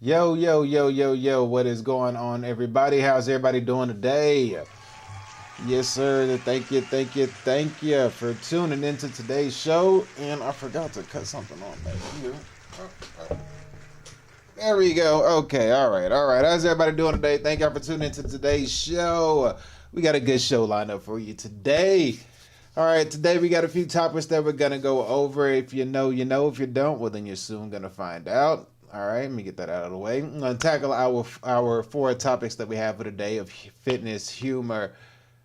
Yo, yo, yo, yo, yo, what is going on, everybody? How's everybody doing today? Yes, sir. Thank you for tuning into today's show. And I forgot to cut something on back here. There we go. Okay, all right. How's everybody doing today? Thank y'all for tuning into today's show. We got a good show lined up for you today. All right, today we got a few topics that we're gonna go over. If you know, you know. If you don't, well, then you're soon gonna find out. All right, let me get that out of the way. I'm gonna tackle our four topics that we have for today of fitness, humor,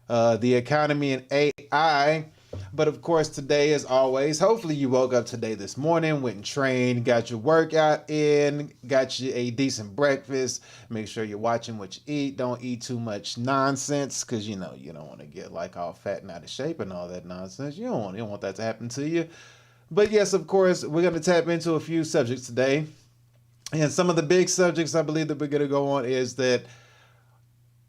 the economy, and AI. But of course, today, as always, hopefully you woke up today this morning, went and trained, got your workout in, got you a decent breakfast. Make sure you're watching what you eat. Don't eat too much nonsense because you know you don't want to get like all fat and out of shape and all that nonsense. You don't want that to happen to you. But yes, of course, we're going to tap into a few subjects today. And some of the big subjects I believe that we're going to go on is that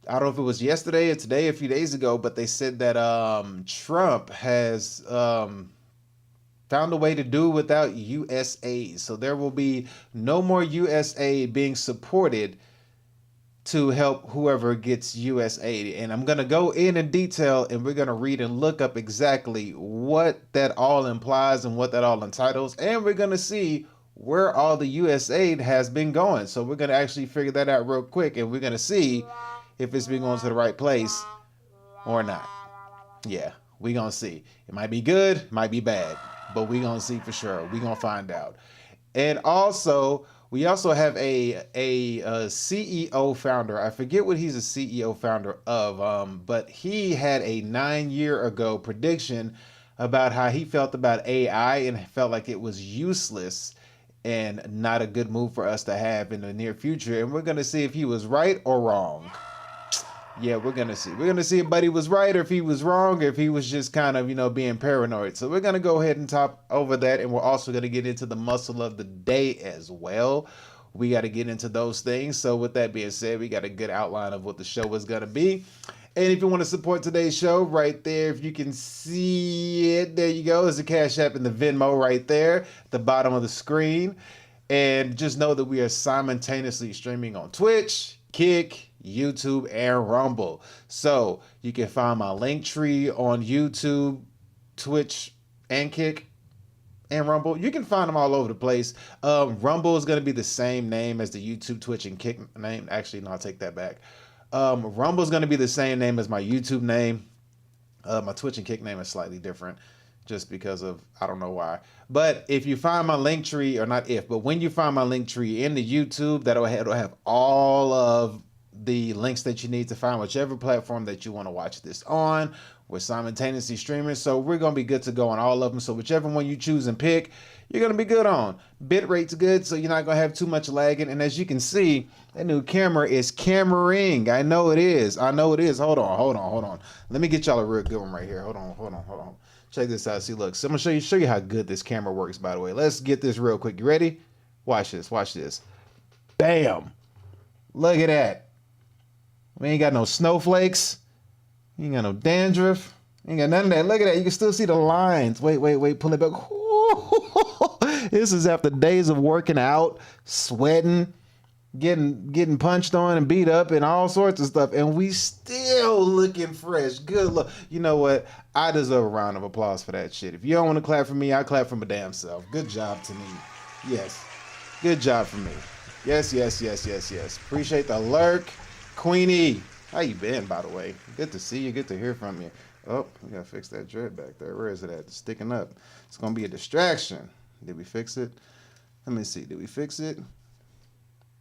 I don't know if it was yesterday or today, a few days ago, but they said that Trump has found a way to do without USAID. So there will be no more USAID being supported to help whoever gets USAID. And I'm going to go in detail and we're going to read and look up exactly what that all implies and what that all entitles. And we're going to see where all the USAID has been going. So we're going to actually figure that out real quick and we're going to see if it's been going to the right place or not. Yeah, we gonna see. It might be good, might be bad, but we gonna see for sure. We gonna find out. And also, we also have a CEO founder. I forget what he's a CEO founder of, but he had a 9 year ago prediction about how he felt about AI and felt like it was useless and not a good move for us to have in the near future. And we're gonna see if he was right or wrong. Yeah, we're gonna see. We're gonna see if Buddy was right or if he was wrong or if he was just kind of, being paranoid. So we're gonna go ahead and top over that, and we're also gonna get into the muscle of the day as well. We got to get into those things. So with that being said, we got a good outline of what the show is gonna be. And if you want to support today's show, right there, if you can see it, there you go. There's the Cash App and the Venmo right there at the bottom of the screen. And just know that we are simultaneously streaming on Twitch, Kick, YouTube, and Rumble. So you can find my link tree on YouTube, Twitch, and Kick and Rumble. You can find them all over the place. Rumble is going to be the same name as the YouTube, Twitch, and Kick name. Actually, no, I'll take that back. Rumble is going to be the same name as my YouTube name. My Twitch and Kick name is slightly different just because of, I don't know why. But if you find my link tree, or not if, but when you find my link tree in the YouTube, it'll have all of the links that you need to find whichever platform that you want to watch this on. We're simultaneously streaming, so we're going to be good to go on all of them. So whichever one you choose and pick, you're going to be good on. Bit rate's good, so you're not going to have too much lagging. And as you can see, that new camera is cameraing. I know it is. Hold on. Let me get y'all a real good one right here. Hold on. Check this out. See, look. So I'm going to show you how good this camera works, by the way. Let's get this real quick. You ready? Watch this. Bam. Look at that. We ain't got no snowflakes. You ain't got no dandruff. You ain't got none of that. Look at that. You can still see the lines. Wait. Pull it back. This is after days of working out, sweating, getting punched on and beat up and all sorts of stuff. And we still looking fresh. Good look. You know what? I deserve a round of applause for that shit. If you don't want to clap for me, I clap for my damn self. Good job to me. Yes. Good job for me. Yes. Appreciate the lurk. Queenie, how you been, by the way? Good to see you. Good to hear from you. Oh, we gotta fix that dread back there. Where is it at? It's sticking up. It's gonna be a distraction. Did we fix it? Let me see. Did we fix it?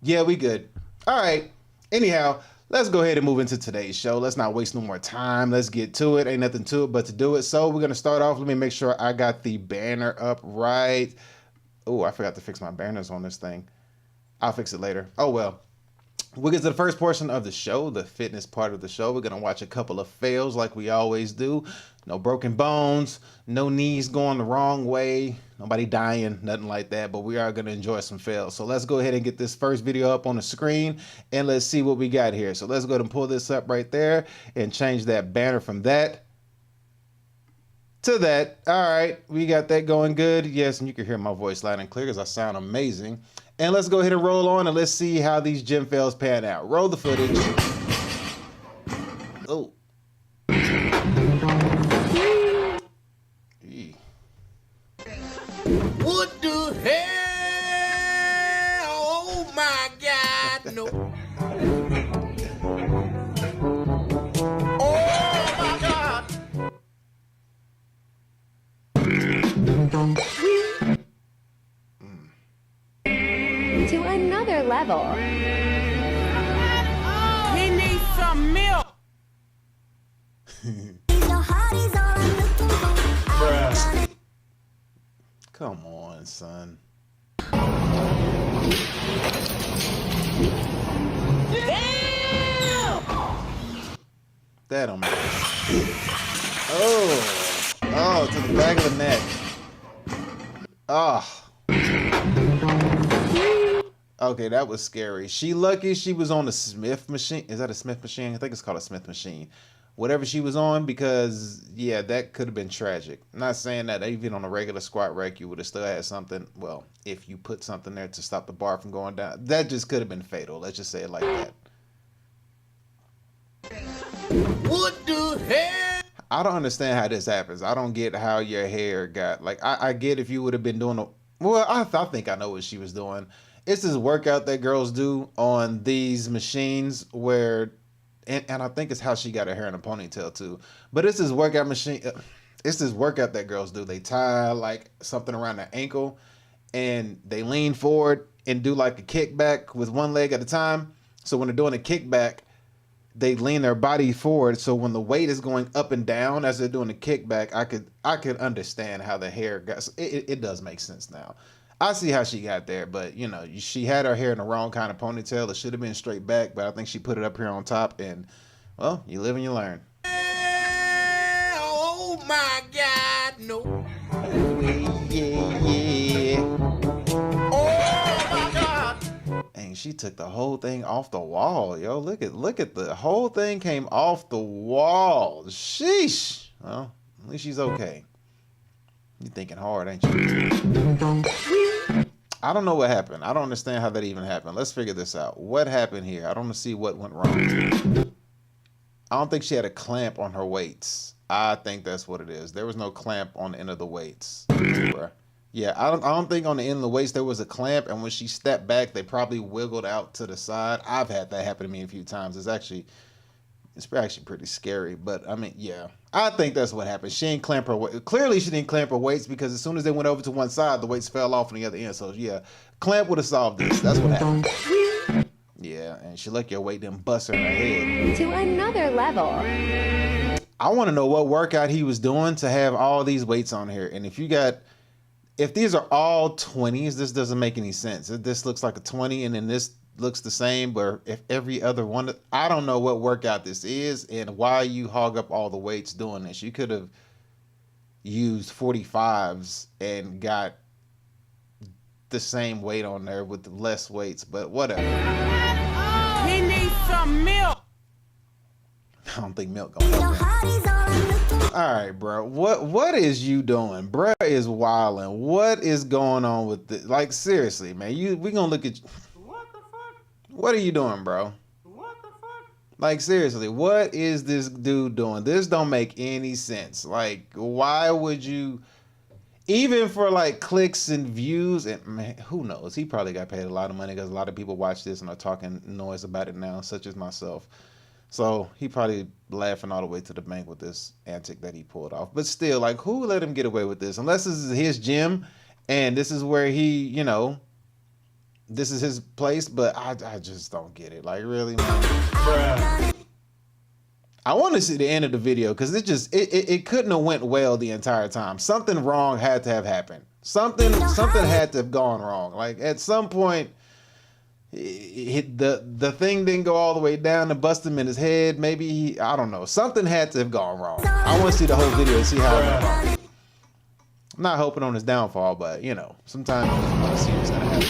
Yeah, we good. All right. Anyhow, let's go ahead and move into today's show. Let's not waste no more time. Let's get to it. Ain't nothing to it but to do it. So we're gonna start off. Let me make sure I got the banner up right. Oh, I forgot to fix my banners on this thing. I'll fix it later. Oh well. We'll get to the first portion of the show, the fitness part of the show. We're going to watch a couple of fails like we always do. No broken bones, no knees going the wrong way, nobody dying, nothing like that. But we are going to enjoy some fails. So let's go ahead and get this first video up on the screen and let's see what we got here. So let's go ahead and pull this up right there and change that banner from that to that. All right, we got that going good. Yes, and you can hear my voice loud and clear because I sound amazing. And let's go ahead and roll on and let's see how these gym fails pan out. Roll the footage. Oh. What the hell? Oh my God, no. Oh my God. To another level. He needs some milk. Bruh. Come on, son. Damn! That don't matter. Oh, to the back of the neck. Oh. Okay, that was scary. She lucky she was on the Smith machine. Is that a Smith machine? I think it's called a Smith machine. Whatever she was on, because yeah, that could have been tragic. I'm not saying that even on a regular squat rack you would have still had something. Well, if you put something there to stop the bar from going down, that just could have been fatal. Let's just say it like that. What the hell? I don't understand how this happens. I don't get how your hair got, like, I get if you would have been doing I think I know what she was doing. It's this workout that girls do on these machines where, and I think it's how she got her hair in a ponytail too. But it's this workout machine. It's this workout that girls do. They tie like something around their ankle and they lean forward and do like a kickback with one leg at a time. So when they're doing a kickback, they lean their body forward. So when the weight is going up and down as they're doing the kickback, I could understand how the hair got. It does make sense now. I see how she got there, but you know, she had her hair in the wrong kind of ponytail. It should have been straight back, but I think she put it up here on top, and well, you live and you learn. Oh my God, no. Yeah. Oh my God. And she took the whole thing off the wall, yo. Look at the whole thing came off the wall. Sheesh. Well, at least she's okay. You're thinking hard, ain't you? I don't know what happened. I don't understand how that even happened. Let's figure this out. What happened here? I don't see what went wrong. I don't think she had a clamp on her weights. I think that's what it is. There was no clamp on the end of the weights. Yeah, I don't think on the end of the weights there was a clamp, and when she stepped back, they probably wiggled out to the side. I've had that happen to me a few times. It's actually pretty scary, but I mean, yeah, I think that's what happened. She didn't clamp her weight. Clearly, she didn't clamp her weights because as soon as they went over to one side, the weights fell off on the other end. So yeah, clamp would have solved this. That's what happened. Yeah, and she let your weight didn't bust her in her head. To another level. I want to know what workout he was doing to have all these weights on here. And if these are all 20s, this doesn't make any sense. This looks like a 20, and then this looks the same, but if every other one, I don't know what workout this is and why you hog up all the weights doing this. You could have used 45s and got the same weight on there with less weights, but whatever. He needs some milk. I don't think milk gonna help. All right, bro. What is you doing? Bro is wilding. What is going on with this? Like, seriously, man. We gonna look at you. What the fuck? What are you doing, bro? What the fuck? Like, seriously, what is this dude doing? This don't make any sense. Like, why would you, even for like clicks and views, and man, who knows? He probably got paid a lot of money because a lot of people watch this and are talking noise about it now, such as myself. So he probably laughing all the way to the bank with this antic that he pulled off. But still, like, who let him get away with this? Unless this is his gym and this is where he, you know, this is his place. But I just don't get it. Like, really, man? Bruh. I want to see the end of the video because it couldn't have went well the entire time. Something wrong had to have happened. Something had to have gone wrong. Like, at some point, the thing didn't go all the way down to bust him in his head. Maybe I don't know. Something had to have gone wrong. I want to see the whole video and see how it went wrong. I'm not hoping on his downfall, but you know, sometimes you just want to see what's gonna happen.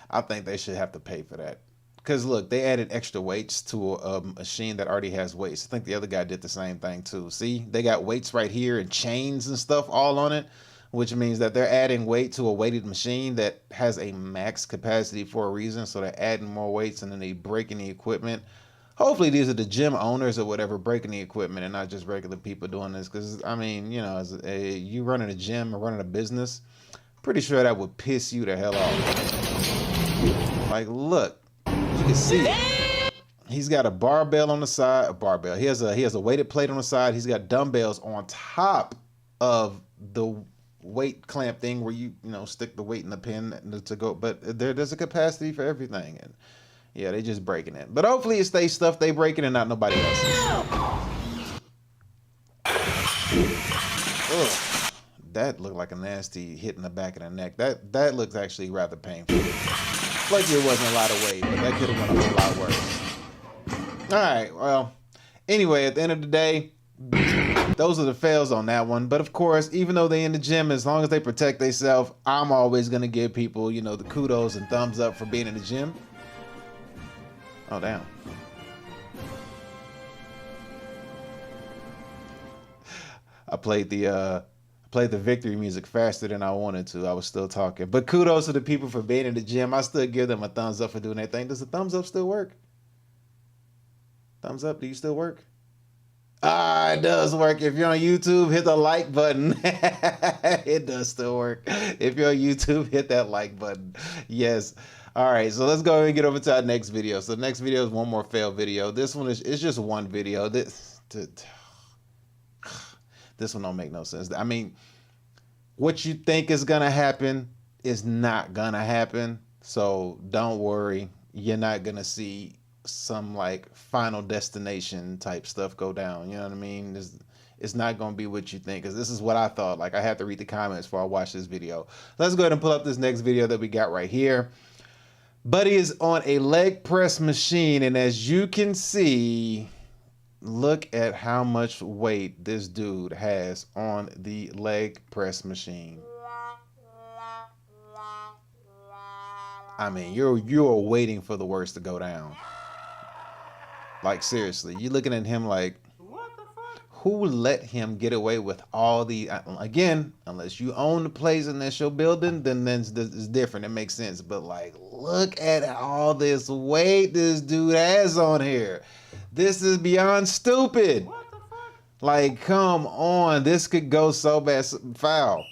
I think they should have to pay for that. Because look, they added extra weights to a machine that already has weights. I think the other guy did the same thing too. See, they got weights right here and chains and stuff all on it, which means that they're adding weight to a weighted machine that has a max capacity for a reason. So they're adding more weights and then they breaking the equipment. Hopefully these are the gym owners or whatever breaking the equipment and not just regular people doing this. Because, I mean, you know, you running a gym or running a business, pretty sure that would piss you the hell off. Like, look, you can see it. He's got a barbell on the side. A barbell. He has a weighted plate on the side. He's got dumbbells on top of the weight clamp thing where you stick the weight in the pin to go. But there's a capacity for everything. And yeah, they just breaking it. But hopefully it's they stuff they breaking and not nobody else's. Ugh. That looked like a nasty hit in the back of the neck. That looks actually rather painful. Like it wasn't a lot of weight, but that could have went a whole lot worse. All right, well, anyway, at the end of the day, those are the fails on that one. But of course, even though they in the gym, as long as they protect themselves, I'm always gonna give people, the kudos and thumbs up for being in the gym. Oh, damn. I played the victory music faster than I wanted to. I was still talking. But kudos to the people for being in the gym. I still give them a thumbs up for doing their thing. Does the thumbs up still work? Thumbs up, do you still work? Ah, it does work. If you're on YouTube, hit the like button. It does still work. If you're on YouTube, hit that like button. Yes. All right, so let's go ahead and get over to our next video. So the next video is one more fail video. This one it's just one video. This one don't make no sense. I mean, what you think is gonna happen is not gonna happen. So don't worry. You're not gonna see some like Final Destination type stuff go down. You know what I mean? It's not gonna be what you think, because this is what I thought. Like, I had to read the comments before I watched this video. Let's go ahead and pull up this next video that we got right here. Buddy is on a leg press machine, and as you can see, look at how much weight this dude has on the leg press machine. I mean, you're waiting for the worst to go down. Like, seriously, you're looking at him like, who let him get away with all the, again, unless you own the place and that's your building, then it's different. It makes sense. But like, look at all this weight this dude has on here. This is beyond stupid. Like, come on. This could go so bad. Foul.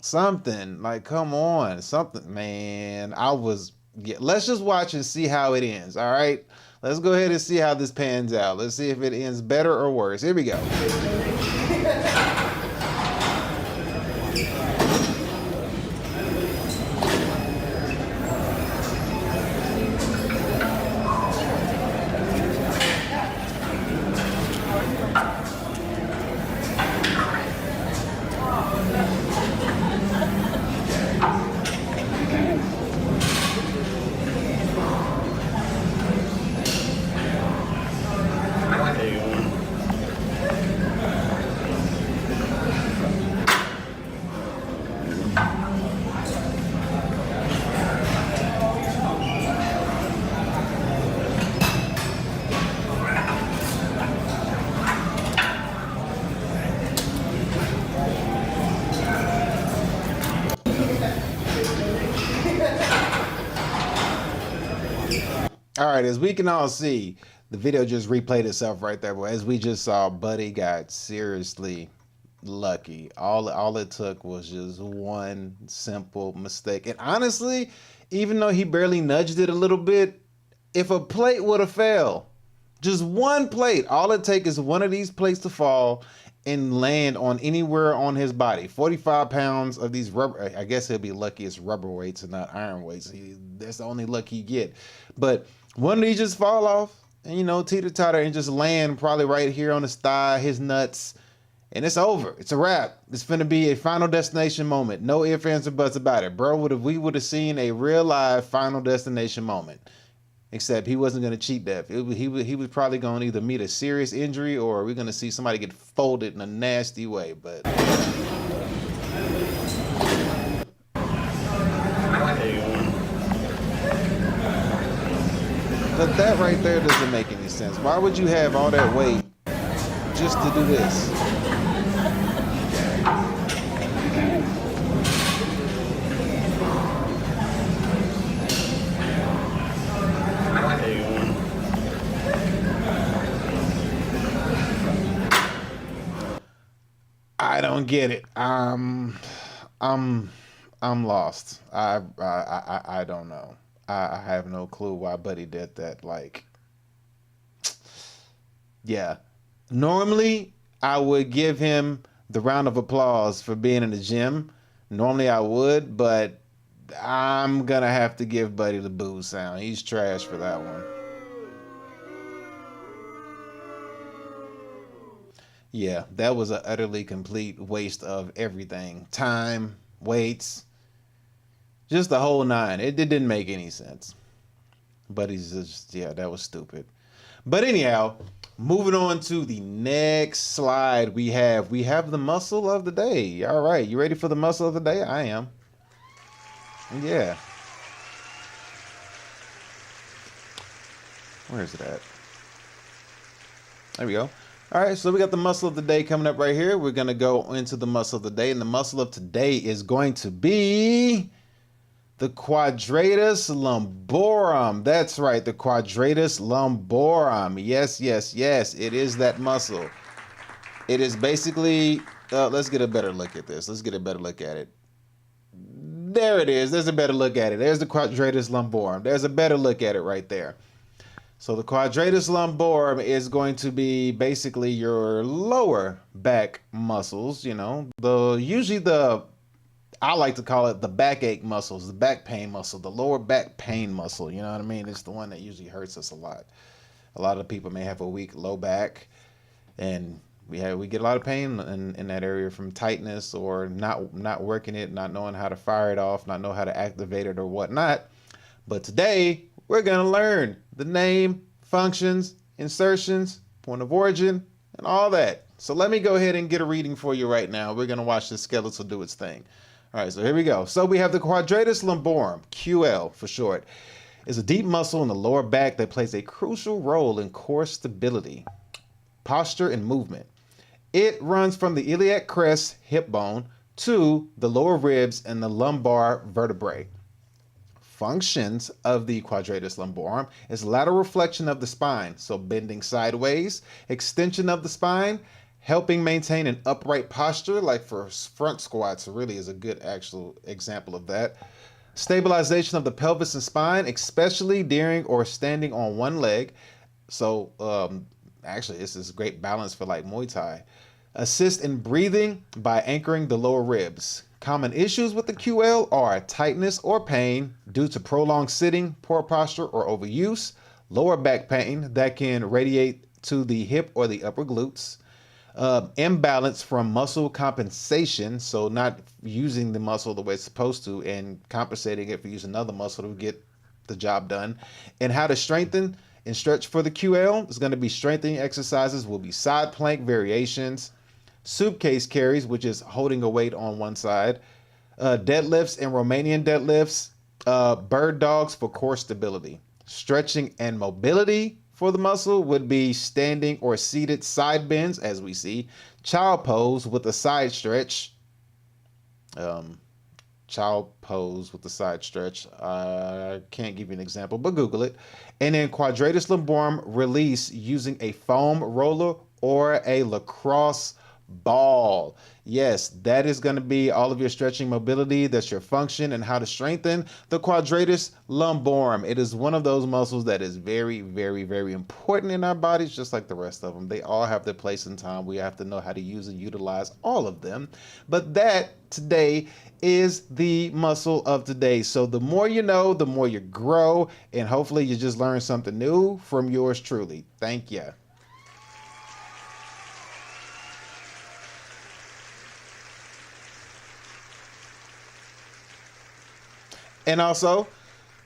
Something. Like, come on. Something. Man, let's just watch and see how it ends. All right. Let's go ahead and see how this pans out. Let's see if it ends better or worse. Here we go. All right, as we can all see, the video just replayed itself right there. But as we just saw, Buddy got seriously lucky. All it took was just one simple mistake. And honestly, even though he barely nudged it a little bit, if a plate would have failed, just one plate, all it takes is one of these plates to fall and land on anywhere on his body. 45 pounds of these rubber, I guess he'll be lucky it's rubber weights and not iron weights. That's the only luck he get. But one of these just fall off and, teeter-totter and just land probably right here on his thigh, his nuts, and it's over. It's a wrap. It's finna be a Final Destination moment. No ifs, ands, or buts about it. Bro, we would have seen a real live Final Destination moment. Except he wasn't going to cheat death. He was probably going to either meet a serious injury or we're going to see somebody get folded in a nasty way. But But that right there doesn't make any sense. Why would you have all that weight just to do this? I don't get it. I'm lost. I don't know. I have no clue why Buddy did that. Like, yeah. Normally, I would give him the round of applause for being in the gym. Normally, I would, but I'm gonna have to give Buddy the boo sound. He's trash for that one. Yeah, that was an utterly complete waste of everything. Time, weights, just the whole nine. It didn't make any sense. But he's just, yeah, that was stupid. But anyhow, moving on to the next slide, we have the muscle of the day. All right, you ready for the muscle of the day? I am. Yeah. Where is it at? There we go. All right, so we got the muscle of the day coming up right here. We're going to go into the muscle of the day, and the muscle of today is going to be the quadratus lumborum. That's right, the quadratus lumborum. Yes, yes, yes, it is that muscle. It is basically, let's get a better look at this. Let's get a better look at it. There it is. There's a better look at it. There's the quadratus lumborum. There's a better look at it right there. So the quadratus lumborum is going to be basically your lower back muscles, you know, I like to call it the backache muscles, the back pain muscle, the lower back pain muscle, you know what I mean? It's the one that usually hurts us a lot. A lot of people may have a weak low back, and we get a lot of pain in that area from tightness or not working it, not knowing how to fire it off, not know how to activate it or whatnot. But today, we're going to learn the name, functions, insertions, point of origin, and all that. So let me go ahead and get a reading for you right now. We're going to watch the skeletal do its thing. All right, so here we go. So we have the quadratus lumborum, QL for short, is a deep muscle in the lower back that plays a crucial role in core stability, posture, and movement. It runs from the iliac crest hip bone to the lower ribs and the lumbar vertebrae. Functions of the quadratus lumborum is lateral flexion of the spine, so bending sideways, extension of the spine, helping maintain an upright posture, like for front squats really is a good actual example of that. Stabilization of the pelvis and spine, especially during or standing on one leg. So actually this is great balance for like Muay Thai. Assist in breathing by anchoring the lower ribs. Common issues with the QL are tightness or pain due to prolonged sitting, poor posture, or overuse, lower back pain that can radiate to the hip or the upper glutes, imbalance from muscle compensation, so not using the muscle the way it's supposed to and compensating it for using another muscle to get the job done, and how to strengthen and stretch for the QL is going to be strengthening exercises will be side plank variations, suitcase carries, which is holding a weight on one side, deadlifts and Romanian deadlifts, bird dogs for core stability. Stretching and mobility for the muscle would be standing or seated side bends, as we see, child pose with a side stretch. Child pose with the side stretch. I can't give you an example, but Google it. And then quadratus lumborum release using a foam roller or a lacrosse ball. Yes, that is going to be all of your stretching mobility. That's your function and how to strengthen the quadratus lumborum. It is one of those muscles that is very, very, very important in our bodies, just like the rest of them. They all have their place in time. We have to know how to use and utilize all of them. But that today is the muscle of today. So the more you know, the more you grow, and hopefully you just learn something new from yours truly. Thank you. And also,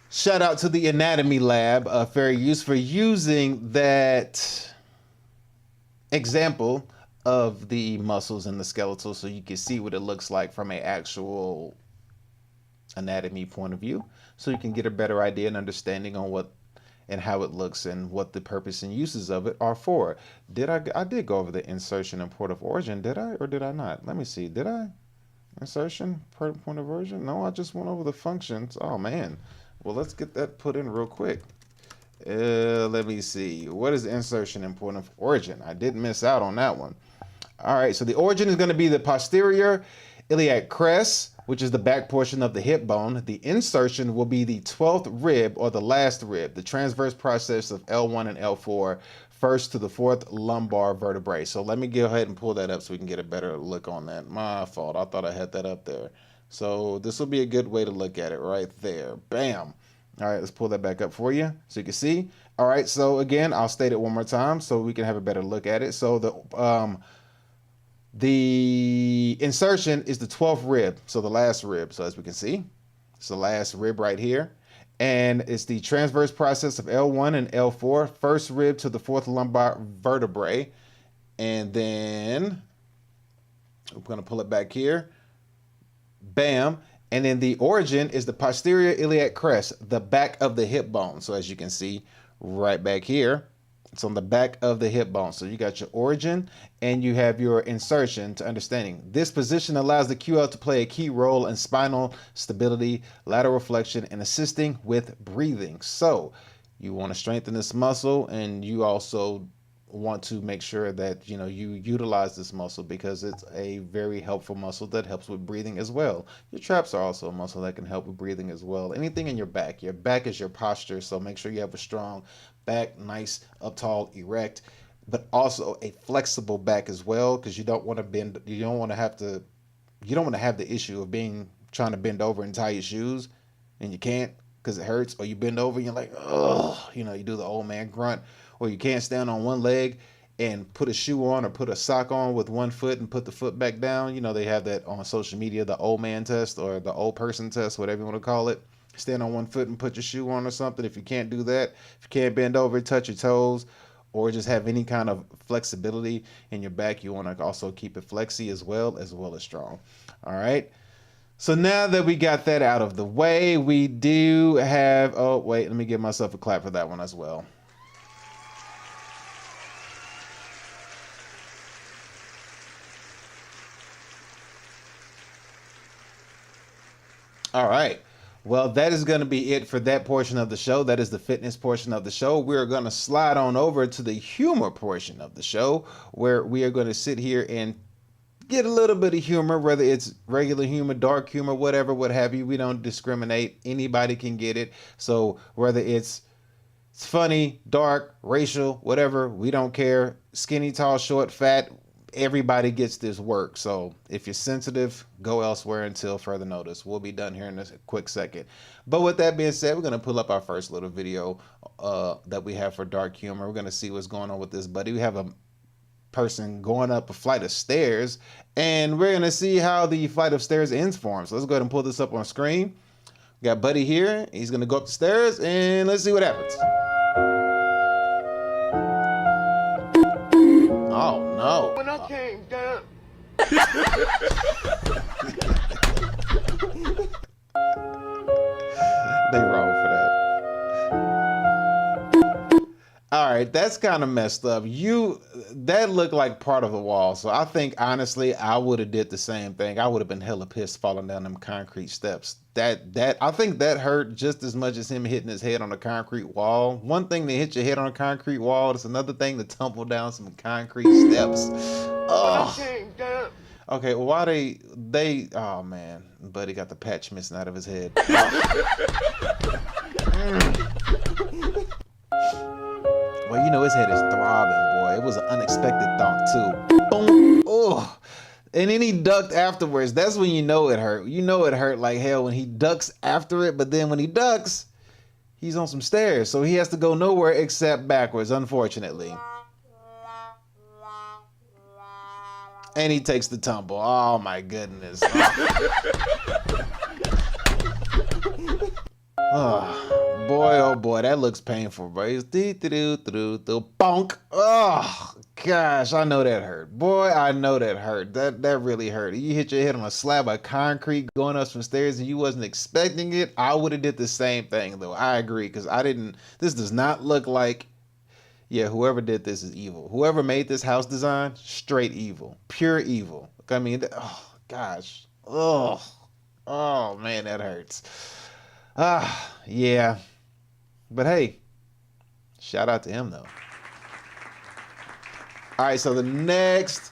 shout out to the anatomy lab, fair use, for using that example of the muscles and the skeletal so you can see what it looks like from an actual anatomy point of view, so you can get a better idea and understanding on what and how it looks and what the purpose and uses of it are for. I did go over the insertion and port of origin, did I, or did I not? Let me see, did I? Insertion, point of origin? No, I just went over the functions. Oh man. Well, let's get that put in real quick. Let me see. What is the insertion and point of origin? I did miss out on that one. All right, so the origin is going to be the posterior iliac crest, which is the back portion of the hip bone. The insertion will be the 12th rib or the last rib, the transverse process of L1 and L4, first to the 4th lumbar vertebrae. So let me go ahead and pull that up so we can get a better look on that. My fault. I thought I had that up there. So this will be a good way to look at it right there. Bam. All right, let's pull that back up for you so you can see. All right, so again, I'll state it one more time so we can have a better look at it. So the insertion is the 12th rib, so the last rib. So as we can see, it's the last rib right here. And it's the transverse process of L1 and L4, first rib to the 4th lumbar vertebrae. And then I'm going to pull it back here. Bam. And then the origin is the posterior iliac crest, the back of the hip bone. So as you can see right back here, it's on the back of the hip bone. So you got your origin and you have your insertion to understanding. This position allows the QL to play a key role in spinal stability, lateral flexion, and assisting with breathing. So you want to strengthen this muscle, and you also want to make sure that you utilize this muscle because it's a very helpful muscle that helps with breathing as well. Your traps are also a muscle that can help with breathing as well. Anything in your back is your posture, so make sure you have a strong back, nice, up tall, erect, but also a flexible back as well, because you don't want to bend. You don't want to have the issue of trying to bend over and tie your shoes and you can't because it hurts, or you bend over and you're like, oh, you do the old man grunt, or you can't stand on one leg and put a shoe on or put a sock on with one foot and put the foot back down. They have that on social media, the old man test or the old person test, whatever you want to call it. Stand on one foot and put your shoe on or something. If you can't do that, if you can't bend over, touch your toes, or just have any kind of flexibility in your back, you want to also keep it flexy as well as strong. All right. So now that we got that out of the way, we do have, oh, wait, let me give myself a clap for that one as well. All right. Well, that is going to be it for that portion of the show. That is the fitness portion of the show. We're going to slide on over to the humor portion of the show, where we are going to sit here and get a little bit of humor, whether it's regular humor, dark humor, whatever, what have you. We don't discriminate. Anybody can get it. So whether it's funny, dark, racial, whatever, we don't care. Skinny, tall, short, fat, everybody gets this work. So if you're sensitive, go elsewhere until further notice. We'll be done here in a quick second. But with that being said, we're going to pull up our first little video that we have for dark humor. We're going to see what's going on with this buddy. We have a person going up a flight of stairs, and we're going to see how the flight of stairs ends for him. So let's go ahead and pull this up on screen. We got Buddy here. He's going to go up the stairs, and let's see what happens. Oh, no. When I came down. They wrong for that. All right, that's kind of messed up. That looked like part of the wall. So I think, honestly, I would have did the same thing. I would have been hella pissed falling down them concrete steps. I think that hurt just as much as him hitting his head on a concrete wall. One thing to hit your head on a concrete wall, it's another thing to tumble down some concrete steps. Oh. Okay, well, why they oh man, Buddy got the patch missing out of his head. Well, his head is throbbing, boy. It was an unexpected thought too. Boom. Oh. And then he ducked afterwards. That's when you know it hurt. You know it hurt like hell when he ducks after it, but then when he ducks, he's on some stairs, so he has to go nowhere except backwards, unfortunately. And he takes the tumble. Oh my goodness. Oh boy, boy, that looks painful, bro. It's bonk. Oh gosh, I know that hurt. Boy, I know that hurt. That really hurt. You hit your head on a slab of concrete going up some stairs and you wasn't expecting it. I would have did the same thing though. I agree, because I didn't. This does not look like. Yeah, whoever did this is evil. Whoever made this house design, straight evil, pure evil. I mean, oh gosh, oh man, that hurts. Yeah. But hey, shout out to him though. All right, so the next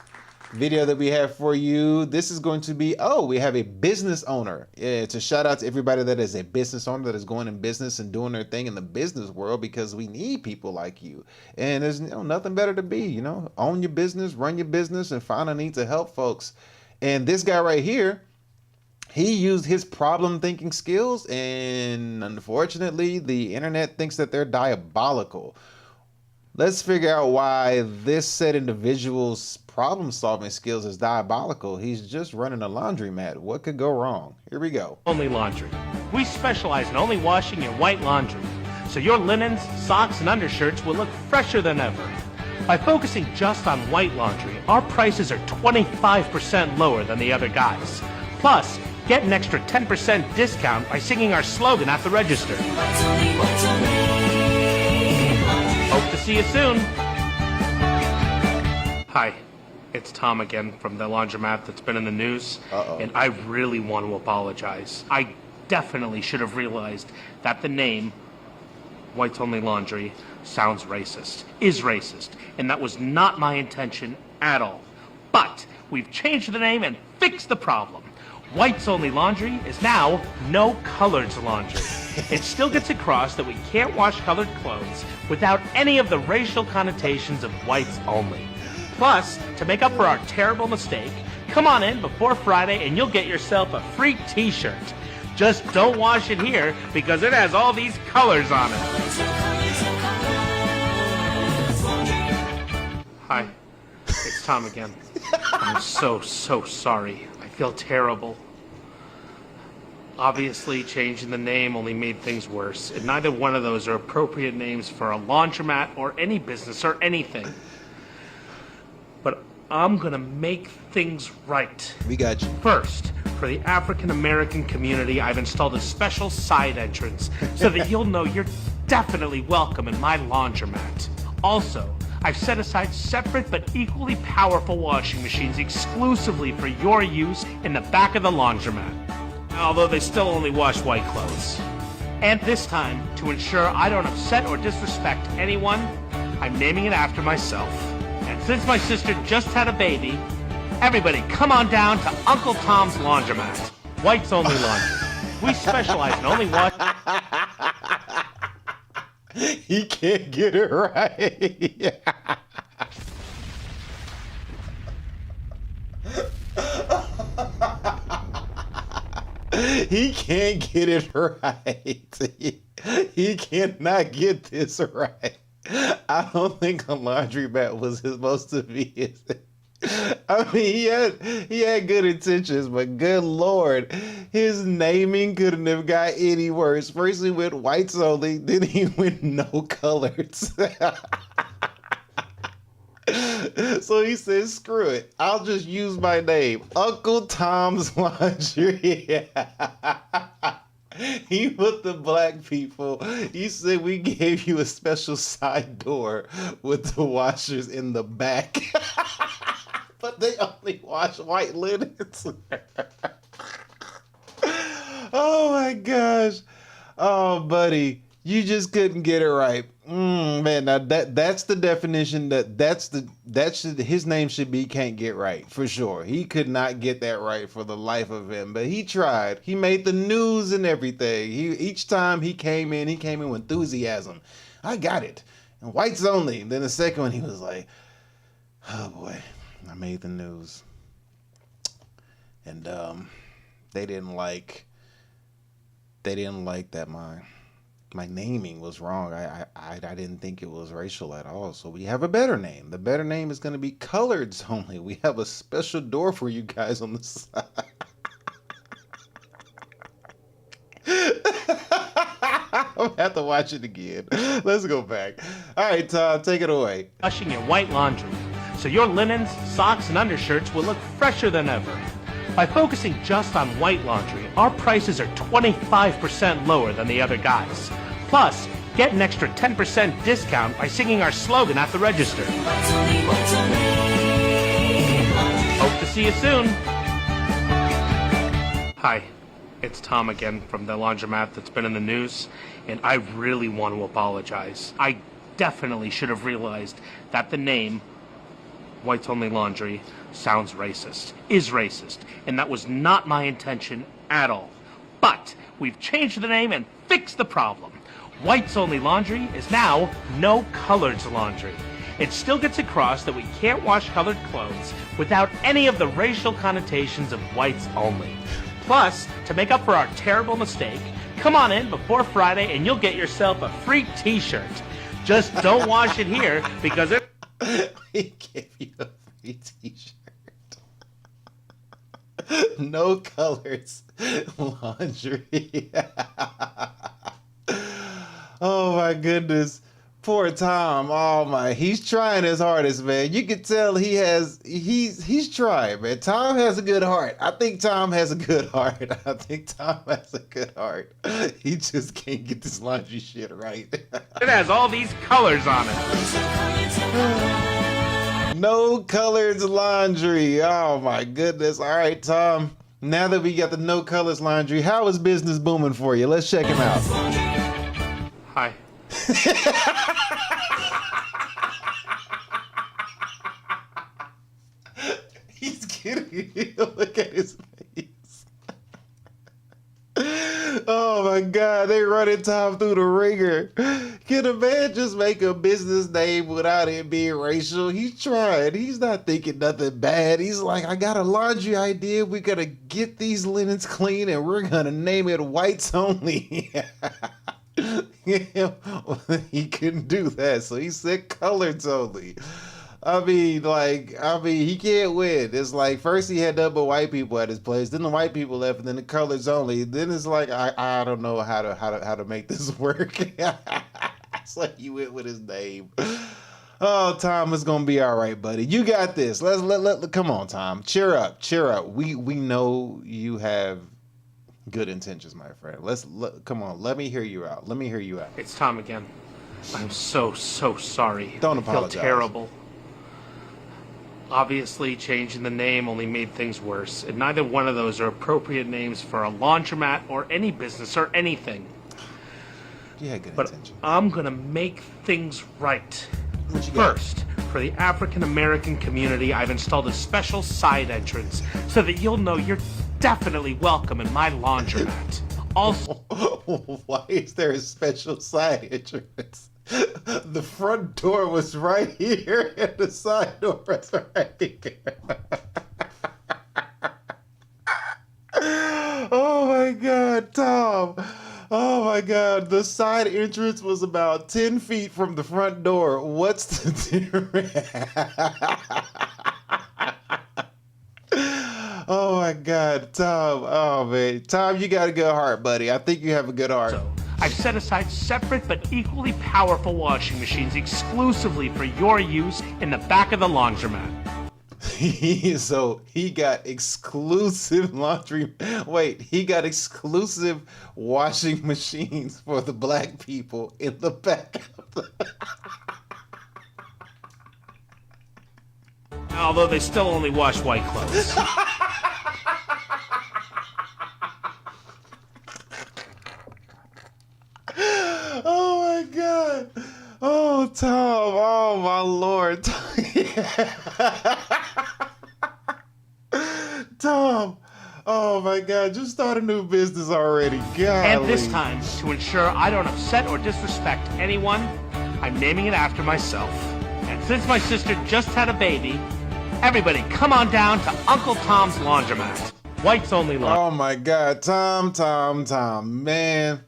video that we have for you, this is going to be, we have a business owner. Yeah, it's a shout out to everybody that is a business owner that is going in business and doing their thing in the business world, because we need people like you. And there's nothing better to be, own your business, run your business, and find a need to help folks. And this guy right here, he used his problem thinking skills, and unfortunately, the internet thinks that they're diabolical. Let's figure out why this said individual's problem solving skills is diabolical. He's just running a laundromat. What could go wrong? Here we go. Only Laundry. We specialize in only washing your white laundry, so your linens, socks, and undershirts will look fresher than ever. By focusing just on white laundry, our prices are 25% lower than the other guys. Plus, get an extra 10% discount by singing our slogan at the register. Hope to see you soon. Hi, it's Tom again from the laundromat that's been in the news. And I really want to apologize. I definitely should have realized that the name, Whites Only Laundry, sounds racist, is racist, and that was not my intention at all. But we've changed the name and fixed the problem. Whites Only Laundry is now No Coloreds Laundry. It still gets across that we can't wash colored clothes without any of the racial connotations of whites only. Plus, to make up for our terrible mistake, come on in before Friday and you'll get yourself a free t-shirt. Just don't wash it here because it has all these colors on it. Hi, it's Tom again. I'm so sorry. I feel terrible. Obviously, changing the name only made things worse, and neither one of those are appropriate names for a laundromat or any business or anything. But I'm gonna make things right. We got you. First, for the African American community, I've installed a special side entrance so that you'll know you're definitely welcome in my laundromat. Also, I've set aside separate but equally powerful washing machines exclusively for your use in the back of the laundromat, although they still only wash white clothes. And this time, to ensure I don't upset or disrespect anyone, I'm naming it after myself. And since my sister just had a baby, everybody come on down to Uncle Tom's Laundromat. Whites Only Laundry. We specialize in only washing... He can't get it right. He can't get it right. He cannot get this right. I don't think a laundromat was supposed to be his. I mean, he had good intentions, but good Lord, his naming couldn't have got any worse. First he went whites only, then he went no colors. So he said, screw it, I'll just use my name, Uncle Tom's Laundry. He put the black people, he said, we gave you a special side door with the washers in the back. But they only wash white linens. Oh my gosh. Oh, buddy, you just couldn't get it right. Man, now that's the definition. His name should be can't get right for sure. He could not get that right for the life of him, but he tried. He made the news and everything. Each time he came in with enthusiasm. I got it. And whites only. Then the second one, he was like, oh boy, I made the news. And they didn't like that my naming was wrong. I didn't think it was racial at all. So we have a better name. The better name is going to be Coloreds Only. We have a special door for you guys on the side. I'm have to watch it again. Let's go back. All right, Tom, take it away. Washing your white laundry, so your linens, socks, and undershirts will look fresher than ever. By focusing just on white laundry, our prices are 25% lower than the other guys. Plus, get an extra 10% discount by singing our slogan at the register. Hope to see you soon. Hi, it's Tom again from the laundromat that's been in the news, and I really want to apologize. I definitely should have realized that the name Whites Only Laundry sounds racist, is racist, and that was not my intention at all. But we've changed the name and fixed the problem. Whites Only Laundry is now No Coloreds Laundry. It still gets across that we can't wash colored clothes without any of the racial connotations of whites only. Plus, to make up for our terrible mistake, come on in before Friday and you'll get yourself a free t-shirt. Just don't wash it here because it... We give you a free t-shirt. No colors laundry. Oh my goodness. Poor Tom. Oh my, he's trying his hardest, man. You can tell he's trying, man. Tom has a good heart. I think Tom has a good heart. He just can't get this laundry shit right. It has all these colors on it. No colors laundry. Oh my goodness. All right, Tom. Now that we got the no colors laundry, how is business booming for you? Let's check him out. Hi. He's kidding. Look at his face. Oh my God, they running Tom through the ringer. Can a man just make a business name without it being racial? He's trying. He's not thinking nothing bad. He's like, I got a laundry idea. We're going to get these linens clean and we're going to name it Whites Only. He couldn't do that, so he said Coloreds Only. I mean, he can't win. It's like first he had nothing but white people at his place, then the white people left, and then the Coloreds Only. Then it's like I don't know how to make this work. It's like he went with his name. Oh, Tom, it's gonna be all right, buddy. You got this. Let come on, Tom. Cheer up. We know you have good intentions, my friend. Come on. Let me hear you out. It's Tom again. I'm so sorry. Don't apologize. I feel terrible. Obviously, changing the name only made things worse, and neither one of those are appropriate names for a laundromat or any business or anything. You had good but intentions. I'm gonna make things right. What you got? First, for the African American community, I've installed a special side entrance so that you'll know you're definitely welcome in my laundromat. Also, why is there a special side entrance? The front door was right here and the side door was right here. Oh my God, Tom. Oh my God, the side entrance was about 10 feet from the front door. What's the difference? Oh my God, Tom. Oh man, Tom, you got a good heart, buddy. I think you have a good heart. I've set aside separate but equally powerful washing machines exclusively for your use in the back of the laundromat. So he got exclusive laundry. Wait, he got exclusive washing machines for the black people in the back of the... Although they still only wash white clothes. Oh my God. Oh, Tom. Oh, my Lord. Tom. Oh my God. Just start a new business already. Golly. And this time, to ensure I don't upset or disrespect anyone, I'm naming it after myself. And since my sister just had a baby, everybody come on down to Uncle Tom's Laundromat. Whites Only Laundry. Oh my God. Tom. Man.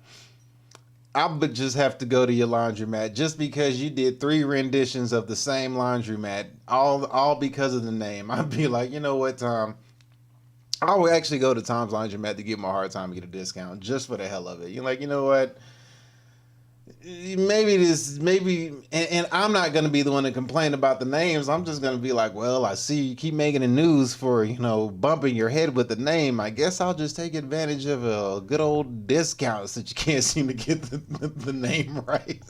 I would just have to go to your laundromat just because you did 3 renditions of the same laundromat, all because of the name. I'd be like, you know what, Tom? I would actually go to Tom's laundromat to give him a hard time to get a discount just for the hell of it. You're like, you know what? and I'm not gonna be the one to complain about the names. I'm just gonna be like, well, I see you keep making the news for, bumping your head with the name. I guess I'll just take advantage of a good old discount since you can't seem to get the name right.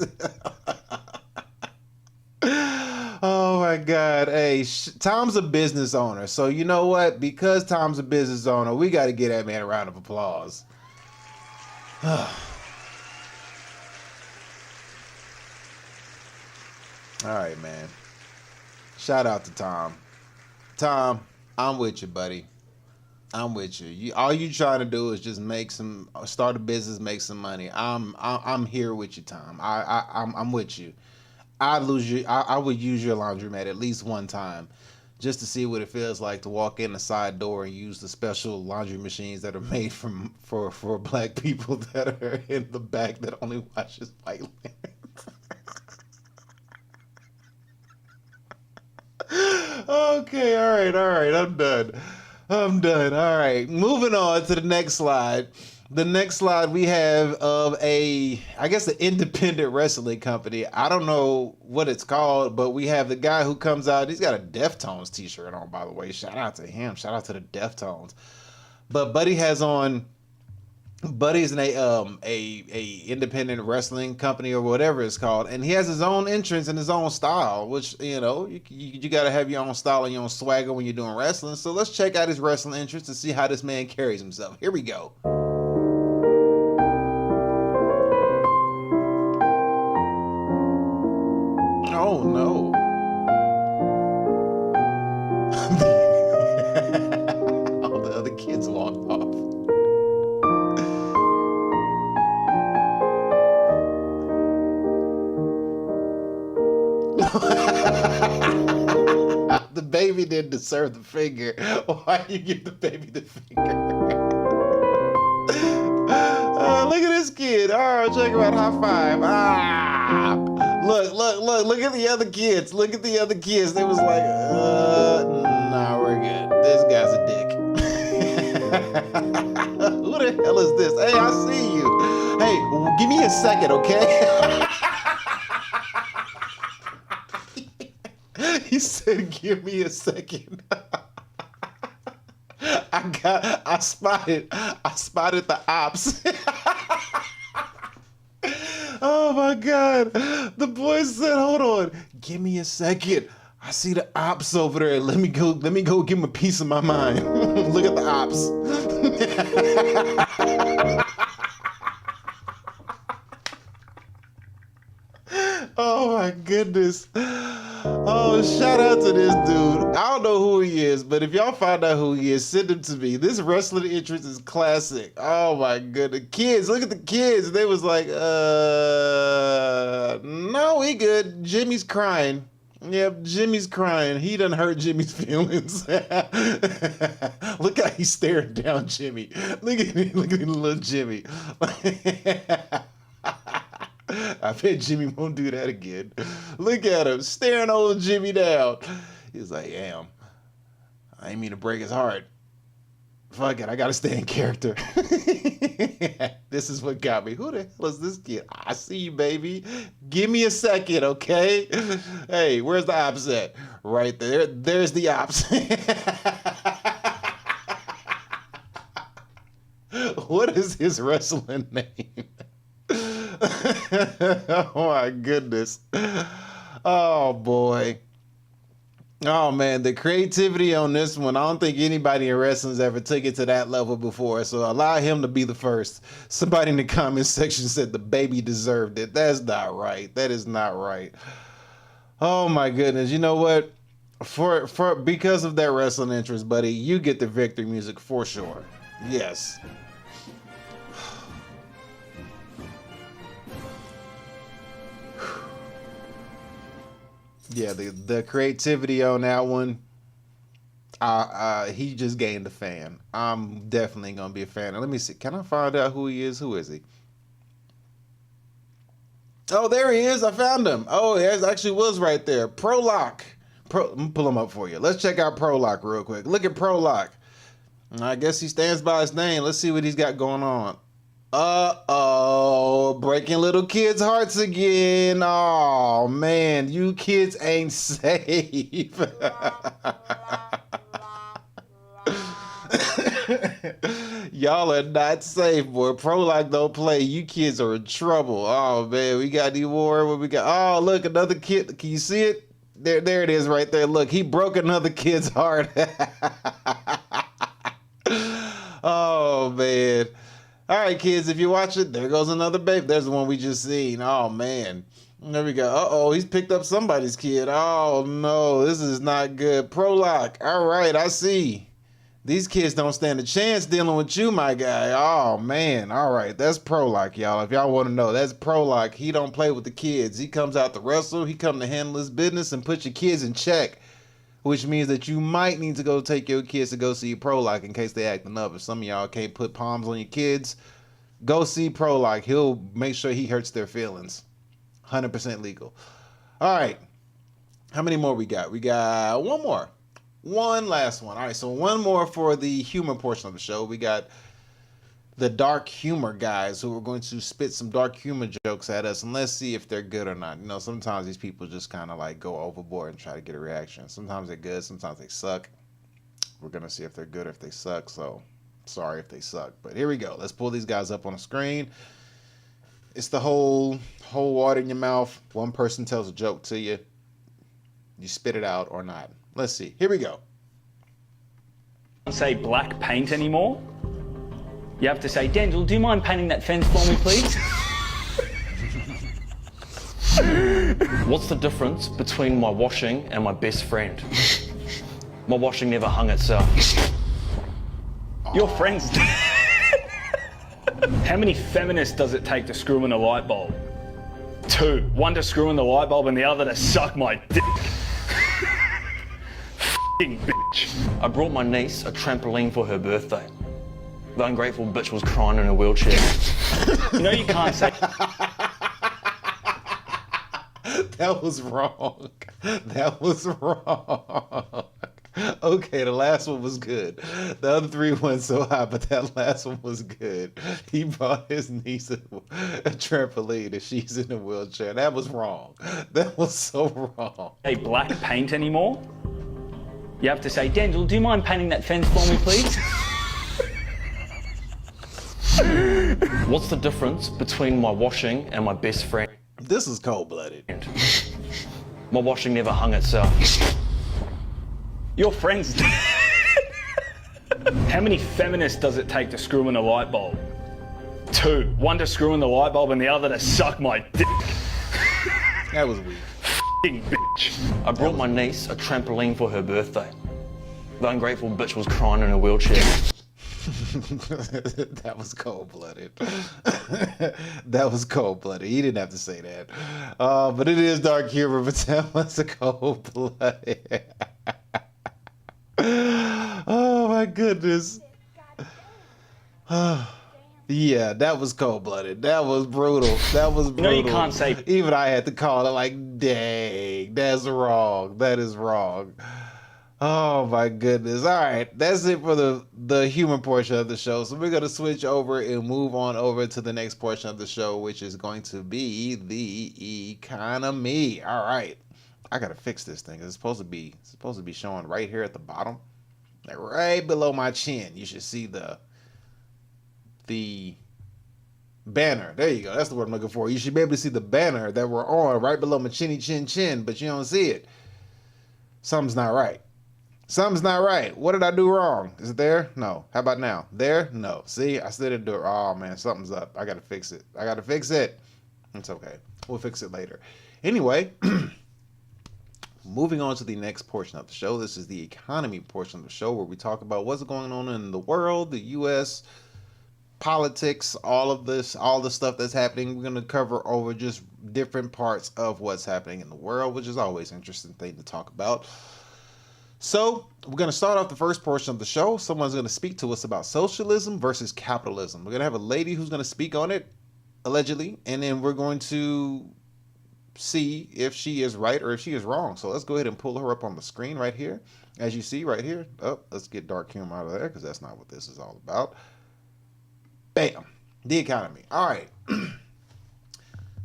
Oh my God. Hey, Tom's a business owner. So you know what? Because Tom's a business owner, we got to give that man a round of applause. All right, man. Shout out to Tom. Tom, I'm with you, buddy. I'm with you. All you trying to do is just start a business, make some money. I'm here with you, Tom. I'm with you. I would use your laundromat at least one time just to see what it feels like to walk in the side door and use the special laundry machines that are made for black people that are in the back that only washes white linen. Okay, all right, I'm done. All right, moving on to the next slide. The next slide we have of an independent wrestling company. I don't know what it's called, but we have the guy who comes out. He's got a Deftones t-shirt on, by the way. Shout out to him. Shout out to the Deftones. But Buddy's in a independent wrestling company or whatever it's called, and he has his own entrance and his own style, which you got to have your own style and your own swagger when you're doing wrestling. So let's check out his wrestling entrance and see how this man carries himself. Here we go. Oh no. All the other kids walked off. The baby didn't deserve the finger. Why you give the baby the finger? Look at this kid. All right, check him out. High five. Look at the other kids. Look at the other kids. They was like, nah, we're good. This guy's a dick. Who the hell is this? Hey, I see you. Hey, give me a second, okay? He said, give me a second. I spotted the ops. Oh my God. The boy said, hold on, give me a second. I see the ops over there. Let me go give him a piece of my mind. Look at the ops. Oh my goodness. Oh, shout out to this dude. I don't know who he is, but if y'all find out who he is, send him to me. This wrestling entrance is classic. Oh my goodness. Kids, look at the kids. They was like, no, he good. Jimmy's crying. Yep, Jimmy's crying. He done hurt Jimmy's feelings. Look how he's staring down Jimmy. Look at little Jimmy. I bet Jimmy won't do that again. Look at him, staring old Jimmy down. He's like, damn, I ain't mean to break his heart. Fuck it, I gotta stay in character. This is what got me. Who the hell is this kid? I see you, baby. Give me a second, okay? Hey, where's the ops at? Right there. There's the ops. What is his wrestling name? Oh my goodness. Oh boy. Oh man, the creativity on this one, I don't think anybody in wrestling's ever took it to that level before, so allow him to be the first. Somebody in the comment section said the baby deserved it. That's not right. That is not right. Oh my goodness. You know what? Because of that wrestling interest, buddy, you get the victory music for sure. Yes. Yeah, the creativity on that one, he just gained a fan. I'm definitely going to be a fan. Let me see. Can I find out who he is? Who is he? Oh, there he is. I found him. Oh, he actually was right there. Prolock. Let me pull him up for you. Let's check out Prolock real quick. Look at Prolock. I guess he stands by his name. Let's see what he's got going on. Uh-oh. Uh-oh, breaking little kids' hearts again. Oh, man, you kids ain't safe. Y'all are not safe, boy. Prologue don't play. You kids are in trouble. Oh, man, we got any more? What we got? Oh, look, another kid. Can you see it? There it is right there. Look, he broke another kid's heart. Oh, man. All right, kids, if you watch it, there goes another baby. There's the one we just seen. Oh, man. There we go. Uh-oh, he's picked up somebody's kid. Oh, no, this is not good. Prologue. All right, I see. These kids don't stand a chance dealing with you, my guy. Oh, man. All right, that's Prologue, y'all. If y'all want to know, that's Prologue. He don't play with the kids. He comes out to wrestle. He come to handle his business and put your kids in check, which means that you might need to go take your kids to go see Prologue in case they acting up. If some of y'all can't put palms on your kids, go see Prologue. He'll make sure he hurts their feelings. 100% legal. All right. How many more we got? We got one more. One last one. All right, so one more for the humor portion of the show. We got the dark humor guys who are going to spit some dark humor jokes at us, and let's see if they're good or not. You know, sometimes these people just kind of like go overboard and try to get a reaction. Sometimes they're good, sometimes they suck. We're going to see if they're good or if they suck, so sorry if they suck. But here we go. Let's pull these guys up on the screen. It's the whole water in your mouth. One person tells a joke to you. You spit it out or not. Let's see. Here we go. Say black paint anymore. You have to say, Daniel, do you mind painting that fence for me, please? What's the difference between my washing and my best friend? My washing never hung itself. Your friend's How many feminists does it take to screw in a light bulb? 2. One to screw in the light bulb and the other to suck my dick. F***ing bitch. I brought my niece a trampoline for her birthday. The ungrateful bitch was crying in a wheelchair. You know you can't say... That was wrong. That was wrong. Okay, the last one was good. The other 3 went so high, but that last one was good. He brought his niece a trampoline and she's in a wheelchair. That was wrong. That was so wrong. Say black paint anymore. You have to say, Daniel, do you mind painting that fence for me, please? What's the difference between my washing and my best friend? This is cold-blooded. My washing never hung itself. Your friend's How many feminists does it take to screw in a light bulb? 2. One to screw in the light bulb and the other to suck my dick. That was weak. F***ing bitch. I brought my niece a trampoline for her birthday. The ungrateful bitch was crying in a wheelchair. That was cold-blooded. That was cold-blooded. He didn't have to say that. But it is dark humor, but that was a cold-blooded. Oh my goodness. Yeah, that was cold-blooded. That was brutal. That was brutal. You know you can't say... Even I had to call it like, dang, that's wrong. That is wrong. Oh my goodness. All right, that's it for the human portion of the show. So we're going to switch over and move on over to the next portion of the show, which is going to be the economy. All right. I got to fix this thing. It's supposed to be showing right here at the bottom. Like right below my chin. You should see the banner. There you go. That's the word I'm looking for. You should be able to see the banner that we're on right below my chinny chin, but you don't see it. Something's not right. Something's not right. What did I do wrong? Is it there? No. How about now? There? No. See, I still didn't do it. Oh, man, something's up. I got to fix it. It's okay. We'll fix it later. Anyway, moving on to the next portion of the show. This is the economy portion of the show where we talk about what's going on in the world, the U.S., politics, all of this, all the stuff that's happening. We're going to cover over just different parts of what's happening in the world, which is always an interesting thing to talk about. So we're going to start off the first portion of the show. Someone's going to speak to us about socialism versus capitalism. We're going to have a lady who's going to speak on it, allegedly, and then we're going to see if she is right or if she is wrong. So let's go ahead and pull her up on the screen right here. As you see right here. Oh, let's get dark humor out of there because that's not what this is all about. Bam. The economy. All right.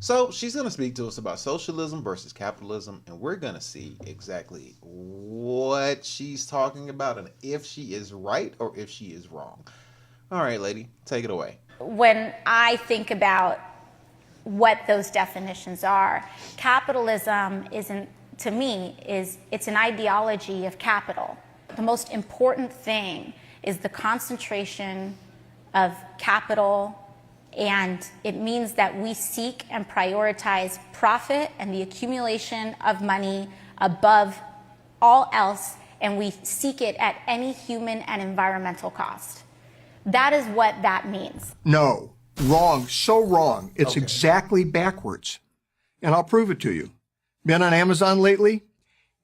So she's going to speak to us about socialism versus capitalism, and we're going to see exactly what she's talking about and if she is right or if she is wrong. All right, lady, take it away. When I think about what those definitions are, capitalism isn't, to me, it's an ideology of capital. The most important thing is the concentration of capital, and it means that we seek and prioritize profit and the accumulation of money above all else, and we seek it at any human and environmental cost. That is what that means. No, wrong, so wrong. It's exactly backwards. And I'll prove it to you. Been on Amazon lately?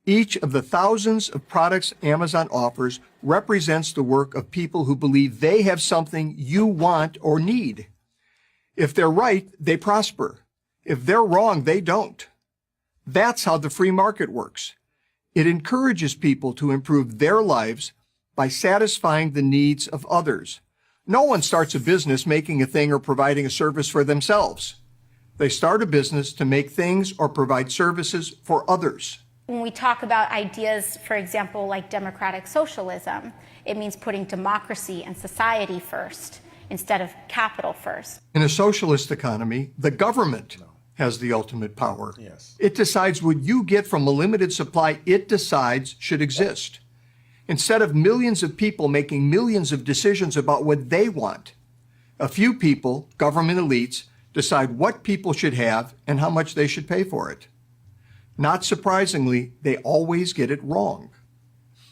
Each of the thousands of products Amazon offers represents the work of people who believe they have something you want or need. If they're right, they prosper. If they're wrong, they don't. That's how the free market works. It encourages people to improve their lives by satisfying the needs of others. No one starts a business making a thing or providing a service for themselves. They start a business to make things or provide services for others. When we talk about ideas, for example, like democratic socialism, it means putting democracy and society first instead of capital first. In a socialist economy, the government has the ultimate power. Yes. It decides what you get from a limited supply it decides should exist. Instead of millions of people making millions of decisions about what they want, a few people, government elites, decide what people should have and how much they should pay for it. Not surprisingly, they always get it wrong.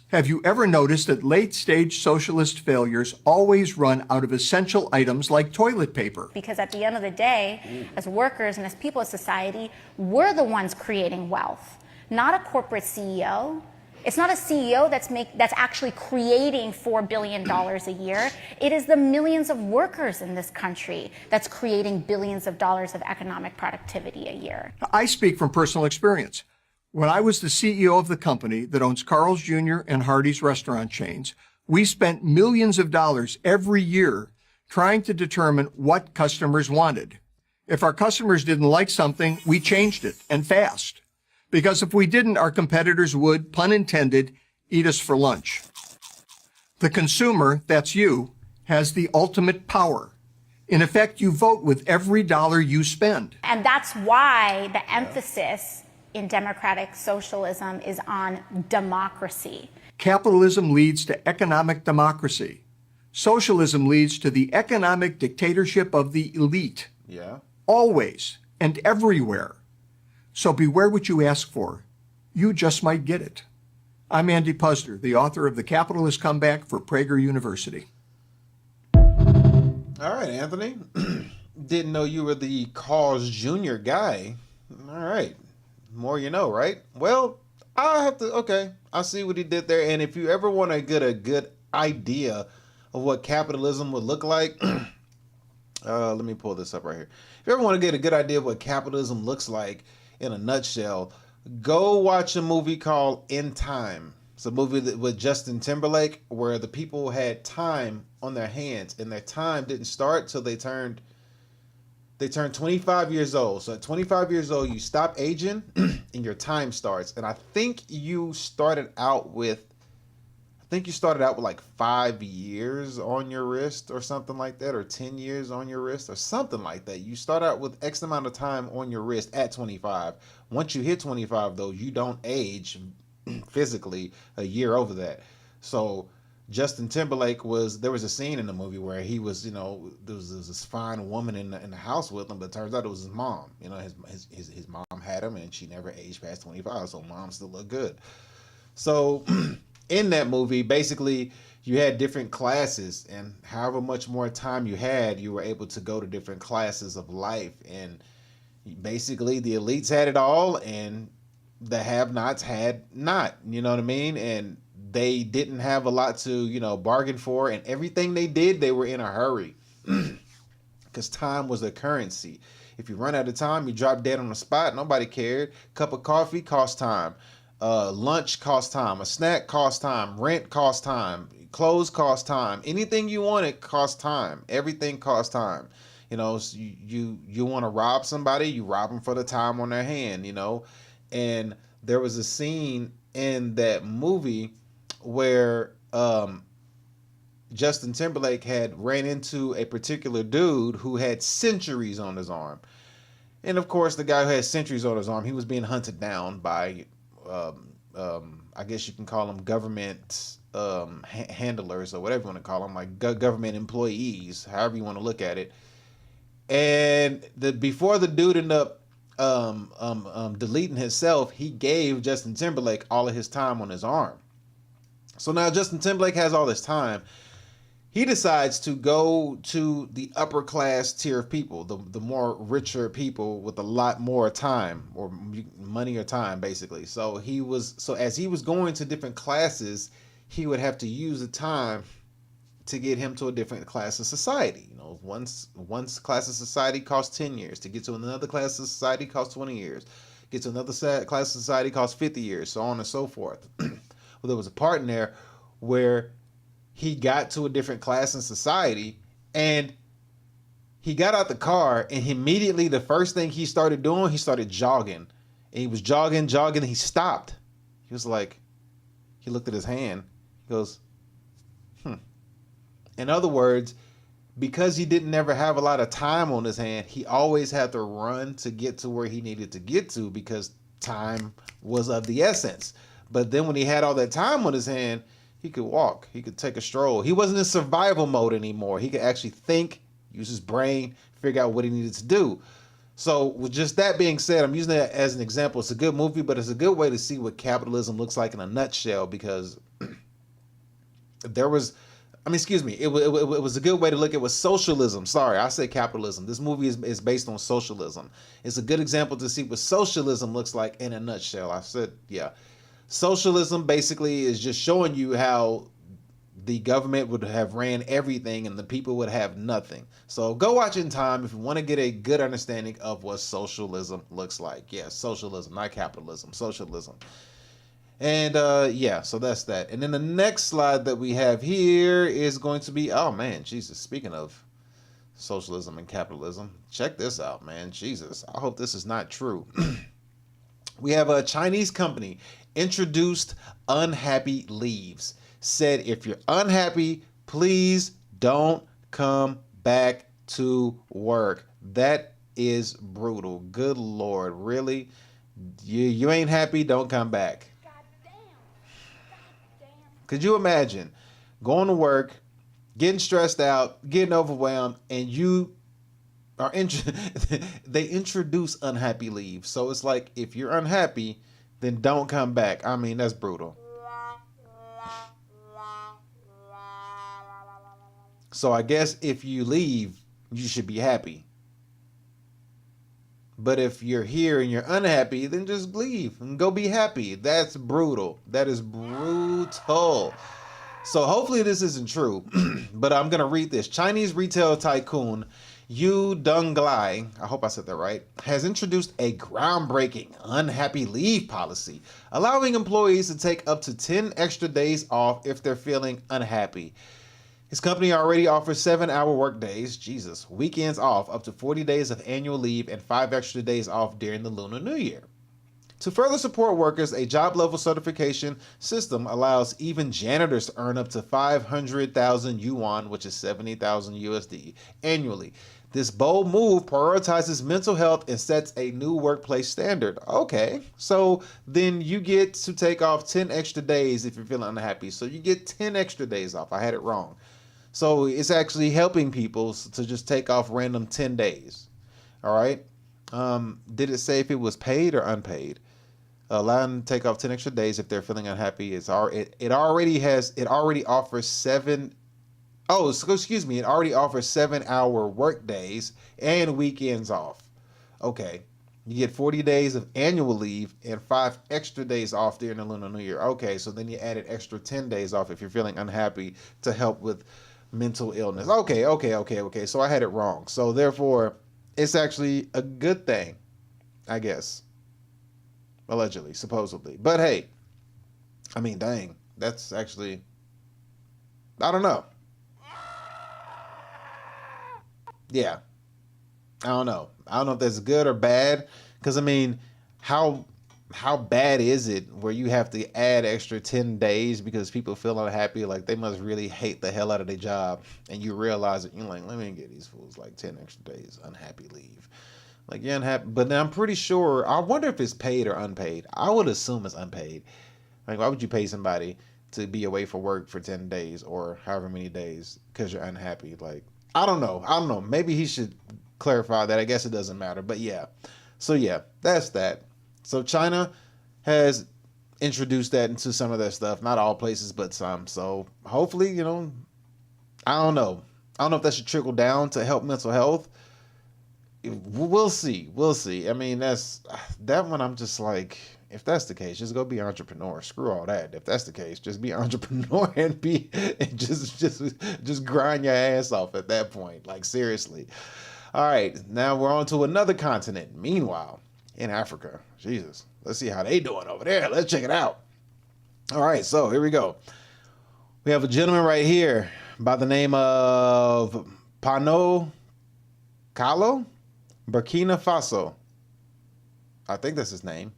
Have you ever noticed that late-stage socialist failures always run out of essential items like toilet paper? Because at the end of the day, as workers and as people of society, we're the ones creating wealth, not a corporate CEO. It's not a CEO that's actually creating $4 billion a year. It is the millions of workers in this country that's creating billions of dollars of economic productivity a year. I speak from personal experience. When I was the CEO of the company that owns Carl's Jr. and Hardee's restaurant chains, we spent millions of dollars every year trying to determine what customers wanted. If our customers didn't like something, we changed it, and fast. Because if we didn't, our competitors would, pun intended, eat us for lunch. The consumer, that's you, has the ultimate power. In effect, you vote with every dollar you spend. And that's why the emphasis in democratic socialism is on democracy. Capitalism leads to economic democracy. Socialism leads to the economic dictatorship of the elite. Yeah. Always and everywhere. So beware what you ask for. You just might get it. I'm Andy Puzder, the author of The Capitalist Comeback for Prager University. All right, Anthony. Didn't know you were the Carl's Jr. guy. All right. More you know, right? Well, I see what he did there. And if you ever want to get a good idea of what capitalism would look like, let me pull this up right here. If you ever want to get a good idea of what capitalism looks like in a nutshell, go watch a movie called In Time. It's a movie with Justin Timberlake where the people had time on their hands, and their time didn't start till they turned 25 years old. So at 25 years old, you stop aging and your time starts. And I think you started out with like 5 years on your wrist or something like that, or 10 years on your wrist or something like that. You start out with X amount of time on your wrist at 25. Once you hit 25, though, you don't age physically a year over that. So Justin Timberlake there was a scene in the movie where he was, there was this fine woman in the house with him, but it turns out it was his mom. His mom had him, and she never aged past 25, so mom still looked good. So in that movie, basically, you had different classes, and however much more time you had, you were able to go to different classes of life. And basically, the elites had it all, and the have-nots had not. You know what I mean? And they didn't have a lot to, bargain for, and everything they did, they were in a hurry because time was a currency. If you run out of time, you drop dead on the spot. Nobody cared. Cup of coffee cost time. Lunch cost time. A snack cost time. Rent cost time. Clothes cost time. Anything you wanted cost time. Everything cost time. You know, so you want to rob somebody, you rob them for the time on their hand, you know. And there was a scene in that movie where Justin Timberlake had ran into a particular dude who had centuries on his arm. And of course, the guy who had centuries on his arm, he was being hunted down by, I guess you can call them government handlers or whatever you want to call them, like government employees, however you want to look at it. And before the dude ended up deleting himself, he gave Justin Timberlake all of his time on his arm. So now Justin Timberlake has all this time. He decides to go to the upper class tier of people, the more richer people with a lot more time or money or time, basically. So as he was going to different classes, he would have to use the time to get him to a different class of society. You know, once class of society costs 10 years. To get to another class of society costs 20 years. Get to another class of society costs 50 years, so on and so forth. Well, there was a part in there where he got to a different class in society, and he got out the car, and immediately the first thing he started doing, he started jogging. And he was jogging, and he stopped. He was like, he looked at his hand. He goes, In other words, because he didn't ever have a lot of time on his hand, he always had to run to get to where he needed to get to because time was of the essence. But then when he had all that time on his hand, he could walk. He could take a stroll. He wasn't in survival mode anymore. He could actually think, use his brain, figure out what he needed to do. So with just that being said, I'm using that as an example. It's a good movie, but it's a good way to see what capitalism looks like in a nutshell, because it was a good way to look at what socialism. Sorry, I said capitalism. This movie is based on socialism. It's a good example to see what socialism looks like in a nutshell. I said, yeah. Socialism basically is just showing you how the government would have ran everything and the people would have nothing. So go watch in time if you want to get a good understanding of what socialism looks like. Yeah, socialism, not capitalism, socialism. And yeah, so that's that. And then the next slide that we have here is going to be, oh man, Jesus, speaking of socialism and capitalism, check this out, man. Jesus, I hope this is not true. We have a Chinese company introduced unhappy leaves. Said, if you're unhappy, please don't come back to work. That is brutal. Good Lord, really? You ain't happy, don't come back. Could you imagine going to work, getting stressed out, getting overwhelmed, and you are they introduce unhappy leave. So it's like, if you're unhappy, then don't come back. I mean, that's brutal. So I guess if you leave, you should be happy. But if you're here and you're unhappy, then just leave and go be happy. That's brutal. That is brutal. So hopefully this isn't true, but I'm going to read this. Chinese retail tycoon Yu Donglai, I hope I said that right, has introduced a groundbreaking unhappy leave policy, allowing employees to take up to 10 extra days off if they're feeling unhappy. His company already offers 7-hour work days, Jesus, weekends off, up to 40 days of annual leave, and 5 extra days off during the Lunar New Year. To further support workers, a job-level certification system allows even janitors to earn up to 500,000 yuan, which is 70,000 USD, annually. This bold move prioritizes mental health and sets a new workplace standard. Okay, so then you get to take off 10 extra days if you're feeling unhappy. So you get 10 extra days off. I had it wrong. So it's actually helping people to just take off random 10 days. All right. Did it say if it was paid or unpaid? Allow them to take off 10 extra days if they're feeling unhappy. It already offers 7-hour work days and weekends off. Okay. You get 40 days of annual leave and 5 extra days off during the Lunar New Year. Okay, so then you added extra 10 days off if you're feeling unhappy to help with mental illness. Okay. So I had it wrong. So therefore, it's actually a good thing, I guess. Allegedly, supposedly. But hey, I mean, dang, that's actually, I don't know. Yeah. I don't know. I don't know if that's good or bad. Because, I mean, how bad is it where you have to add extra 10 days because people feel unhappy? Like, they must really hate the hell out of their job. And you realize it. You're like, let me get these fools like 10 extra days unhappy leave. Like, you're unhappy. But then I'm pretty sure, I wonder if it's paid or unpaid. I would assume it's unpaid. Like, why would you pay somebody to be away for work for 10 days or however many days because you're unhappy? Like, I don't know. Maybe he should clarify that. I guess it doesn't matter. But yeah. So yeah, that's that. So China has introduced that into some of their stuff. Not all places, but some. So hopefully, you know, I don't know. I don't know if that should trickle down to help mental health. We'll see. We'll see. I mean, that one I'm just like, if that's the case, just go be an entrepreneur. Screw all that. If that's the case, just be an entrepreneur and just grind your ass off at that point. Like, seriously. All right, now we're on to another continent. Meanwhile, in Africa, Jesus, let's see how they doing over there. Let's check it out. All right, so here we go. We have a gentleman right here by the name of Pano Kalo, Burkina Faso. I think that's his name.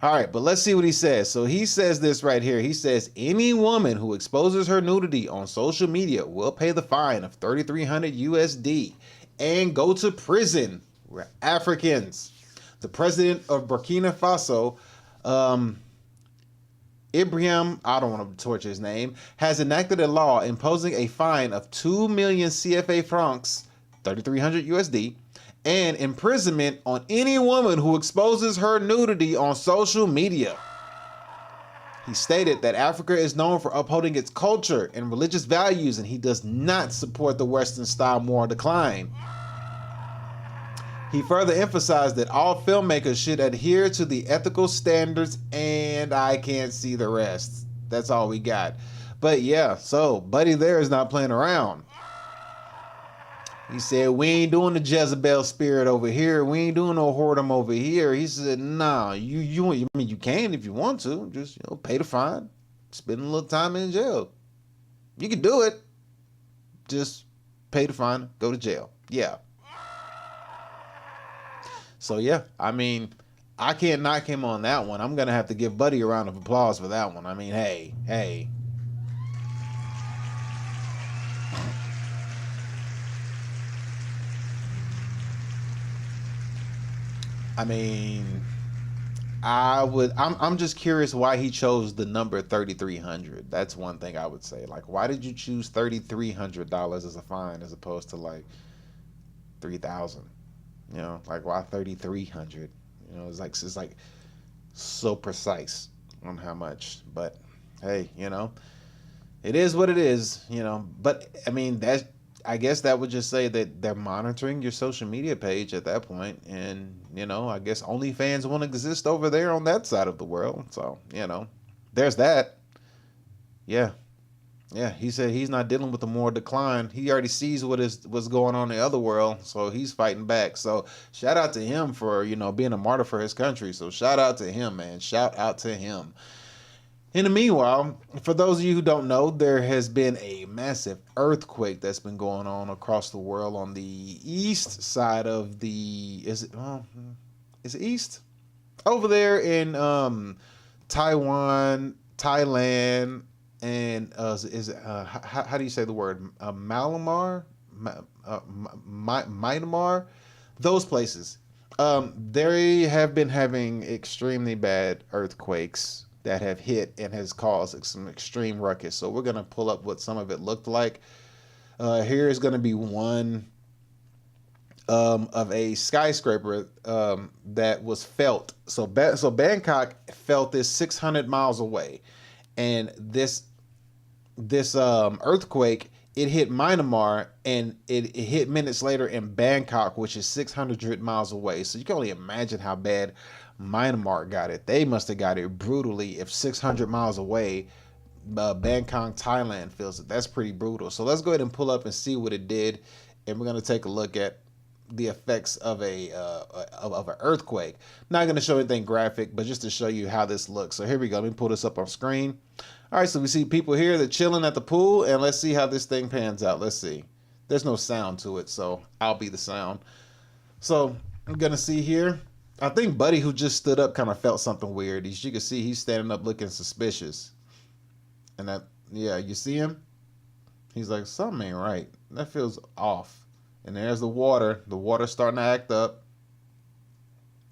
All right, but let's see what he says. So he says this right here. He says, any woman who exposes her nudity on social media will pay the fine of 3,300 USD and go to prison. We're Africans. The president of Burkina Faso, Ibrahim, I don't want to torture his name, has enacted a law imposing a fine of 2 million CFA francs, 3,300 USD, and imprisonment on any woman who exposes her nudity on social media. He stated that Africa is known for upholding its culture and religious values, and he does not support the Western-style moral decline. He further emphasized that all filmmakers should adhere to the ethical standards, and I can't see the rest. That's all we got. But yeah, so Buddy there is not playing around. He said, we ain't doing the Jezebel spirit over here. We ain't doing no whoredom over here. He said, nah, you can if you want to. Just, pay the fine. Spend a little time in jail. You can do it. Just pay the fine, go to jail. Yeah. So yeah, I mean, I can't knock him on that one. I'm going to have to give Buddy a round of applause for that one. I mean, hey. I mean, I'm just curious why he chose the number 3,300. That's one thing I would say. Like, why did you choose $3,300 as a fine as opposed to like 3,000? Like, why 3,300? It's like so precise on how much. But hey, it is what it is. But I mean, I guess that would just say that they're monitoring your social media page at that point. And, I guess OnlyFans won't exist over there on that side of the world. So, there's that. Yeah. Yeah, he said he's not dealing with the moral decline. He already sees what's going on in the other world, so he's fighting back. So shout out to him for, being a martyr for his country. So shout out to him, man. Shout out to him. In the meanwhile, for those of you who don't know, there has been a massive earthquake that's been going on across the world on the east side of is it east? Over there in Taiwan, Thailand, and how do you say the word? Myanmar? Myanmar? Those places. They have been having extremely bad earthquakes that have hit and has caused some extreme ruckus. So we're going to pull up what some of it looked like. Here is going to be one of a skyscraper that was felt. So Bangkok felt this 600 miles away. And this earthquake, it hit Myanmar, and it hit minutes later in Bangkok, which is 600 miles away. So you can only imagine how bad Myanmar got it. They must have got it brutally if 600 miles away, Bangkok, Thailand feels it. That's pretty brutal. So let's go ahead and pull up and see what it did. And we're going to take a look at the effects of an earthquake. Not going to show anything graphic, but just to show you how this looks. So here we go. Let me pull this up on screen. All right, so we see people here that chilling at the pool, and let's see how this thing pans out. Let's see. There's no sound to it, so I'll be the sound. So I'm gonna see here. I think Buddy, who just stood up, kind of felt something weird. As you can see, he's standing up looking suspicious. And that, yeah, you see him? He's like, something ain't right. That feels off. And there's the water. The water's starting to act up.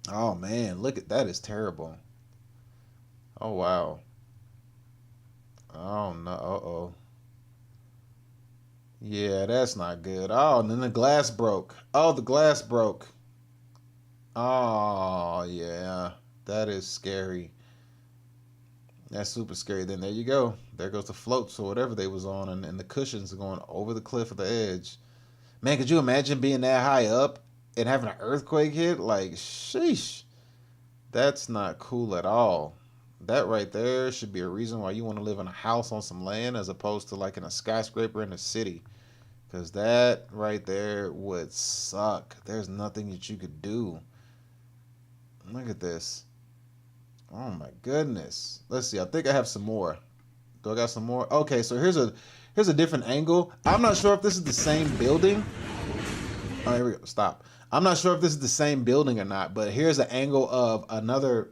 Oh man, look at that. Is terrible. Oh wow. Oh no. Uh-oh. Yeah, that's not good. Oh, and then the glass broke. Oh, the glass broke. Oh, yeah. That is scary. That's super scary. Then there you go. There goes the floats or whatever they was on, and the cushions are going over the cliff at the edge. Man, could you imagine being that high up and having an earthquake hit? Like, sheesh. That's not cool at all. That right there should be a reason why you want to live in a house on some land as opposed to like in a skyscraper in a city. Because that right there would suck. There's nothing that you could do. Look at this. Oh my goodness. Let's see. I think I have some more. Do I got some more? Okay, so here's a different angle. I'm not sure if this is the same building. Oh, here we go. Stop. I'm not sure if this is the same building or not, but here's an angle of another,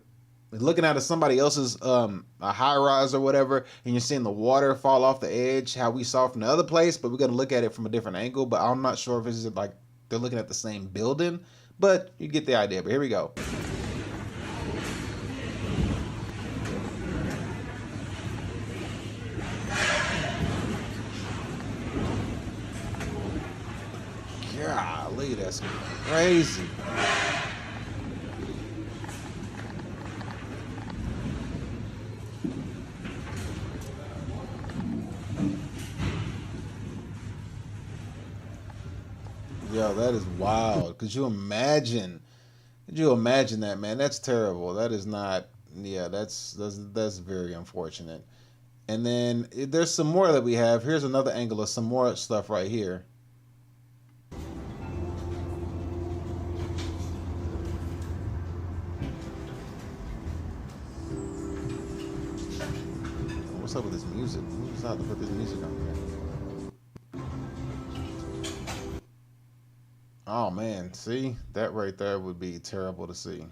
looking at somebody else's a high rise or whatever, and you're seeing the water fall off the edge, how we saw from the other place, but we're gonna look at it from a different angle. But I'm not sure if it's like they're looking at the same building, but you get the idea. But here we go. Golly, that's crazy. Yo, that is wild. Could you imagine? Could you imagine that, man? That's terrible. That is not. Yeah, that's very unfortunate. And then there's some more that we have. Here's another angle of some more stuff right here. What's up with this music? Who decided to put this music on here? Oh man, see? That right there would be terrible to see.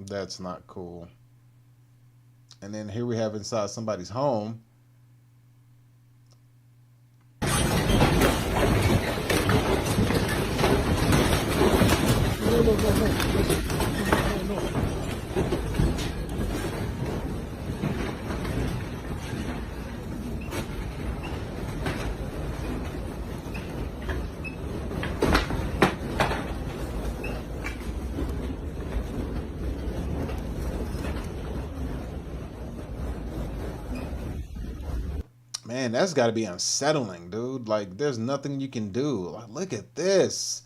That's not cool. And then here we have inside somebody's home. Man, that's got to be unsettling, dude. Like, there's nothing you can do. Like, look at this.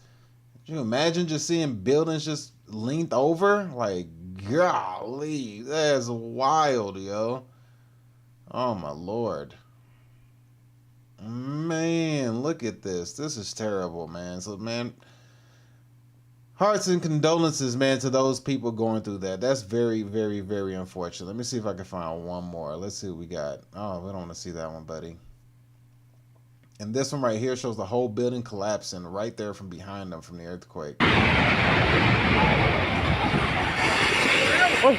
Can you imagine just seeing buildings just leaned over? Like, golly, that's wild, yo. Oh, my Lord. Man, look at this. This is terrible, man. So, man, hearts and condolences, man, to those people going through that. That's very, very, very unfortunate. Let me see if I can find one more. Let's see what we got. Oh, we don't want to see that one, buddy. And this one right here shows the whole building collapsing right there from behind them from the earthquake. Oh.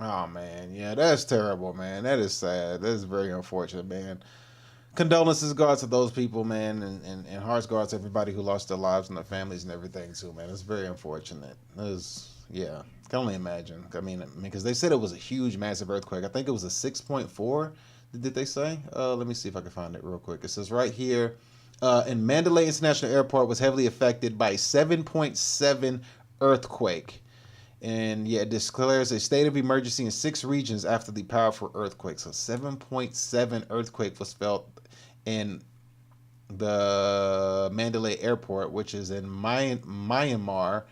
Oh man, yeah, that's terrible, man. That is sad. That is very unfortunate, man. Condolences go out to those people, man, and hearts go out to everybody who lost their lives and their families and everything too, man. It's very unfortunate. It was, yeah, can only imagine. I mean, because they said it was a huge, massive earthquake. I think it was a 6.4. Did they say? Let me see if I can find it real quick. It says right here, in Mandalay International Airport was heavily affected by a 7.7 earthquake. And yeah, it declares a state of emergency in 6 regions after the powerful earthquake. So 7.7 earthquake was felt in the Mandalay Airport, which is in Myanmar.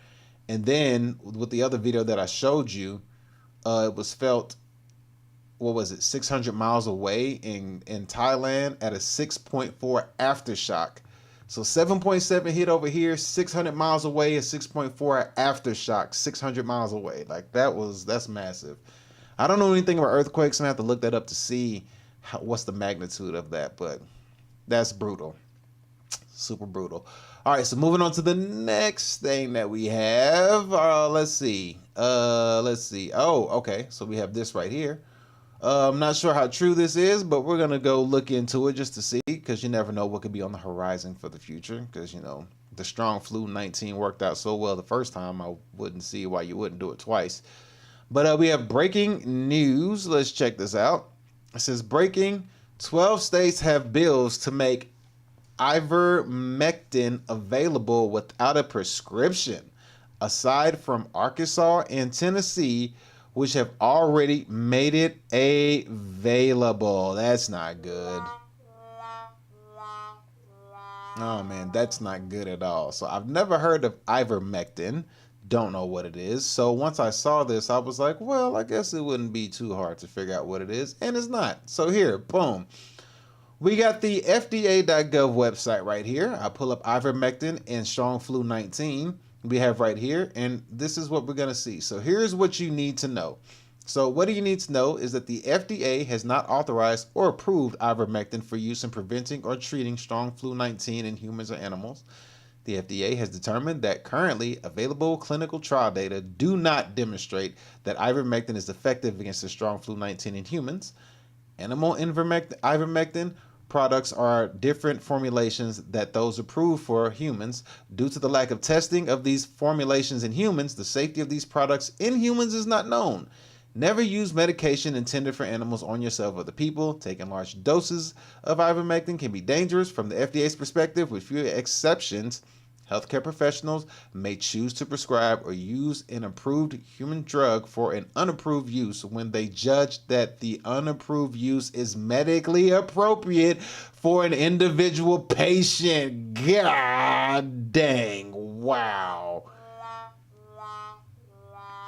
And then with the other video that I showed you, it was felt, what was it, 600 miles away in Thailand at a 6.4 aftershock. So 7.7 hit over here, 600 miles away, and 6.4 aftershock, 600 miles away. Like that's massive. I don't know anything about earthquakes, and I have to look that up to see what's the magnitude of that, but that's brutal. Super brutal. All right, so moving on to the next thing that we have. Let's see. Oh, okay. So we have this right here. I'm not sure how true this is, but we're going to go look into it just to see, because you never know what could be on the horizon for the future. Because, you know, the strong flu 19 worked out so well the first time, I wouldn't see why you wouldn't do it twice. But we have breaking news. Let's check this out. It says, breaking, 12 states have bills to make ivermectin available without a prescription, aside from Arkansas and Tennessee, which have already made it available. That's not good. Oh man, that's not good at all. So I've never heard of ivermectin. Don't know what it is. So once I saw this, I was like, well, I guess it wouldn't be too hard to figure out what it is. And it's not. So here, boom. We got the FDA.gov website right here. I pull up ivermectin and strong flu 19. We have right here, and this is what we're going to see. So here's what you need to know. So what do you need to know is that the FDA has not authorized or approved ivermectin for use in preventing or treating strong flu 19 in humans or animals. The FDA has determined that currently available clinical trial data do not demonstrate that ivermectin is effective against the strong flu 19 in humans. Animal ivermectin products are different formulations that those approved for humans. Due to the lack of testing of these formulations in humans, the safety of these products in humans is not known. Never use medication intended for animals on yourself or other people. Taking large doses of ivermectin can be dangerous. From the FDA's perspective, with few exceptions, healthcare professionals may choose to prescribe or use an approved human drug for an unapproved use when they judge that the unapproved use is medically appropriate for an individual patient. God dang. Wow.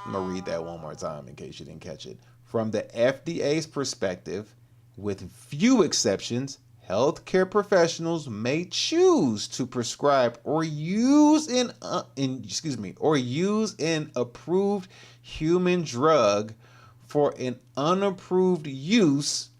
I'm going to read that one more time in case you didn't catch it. From the FDA's perspective, with few exceptions, healthcare professionals may choose to prescribe or use an approved human drug for an unapproved use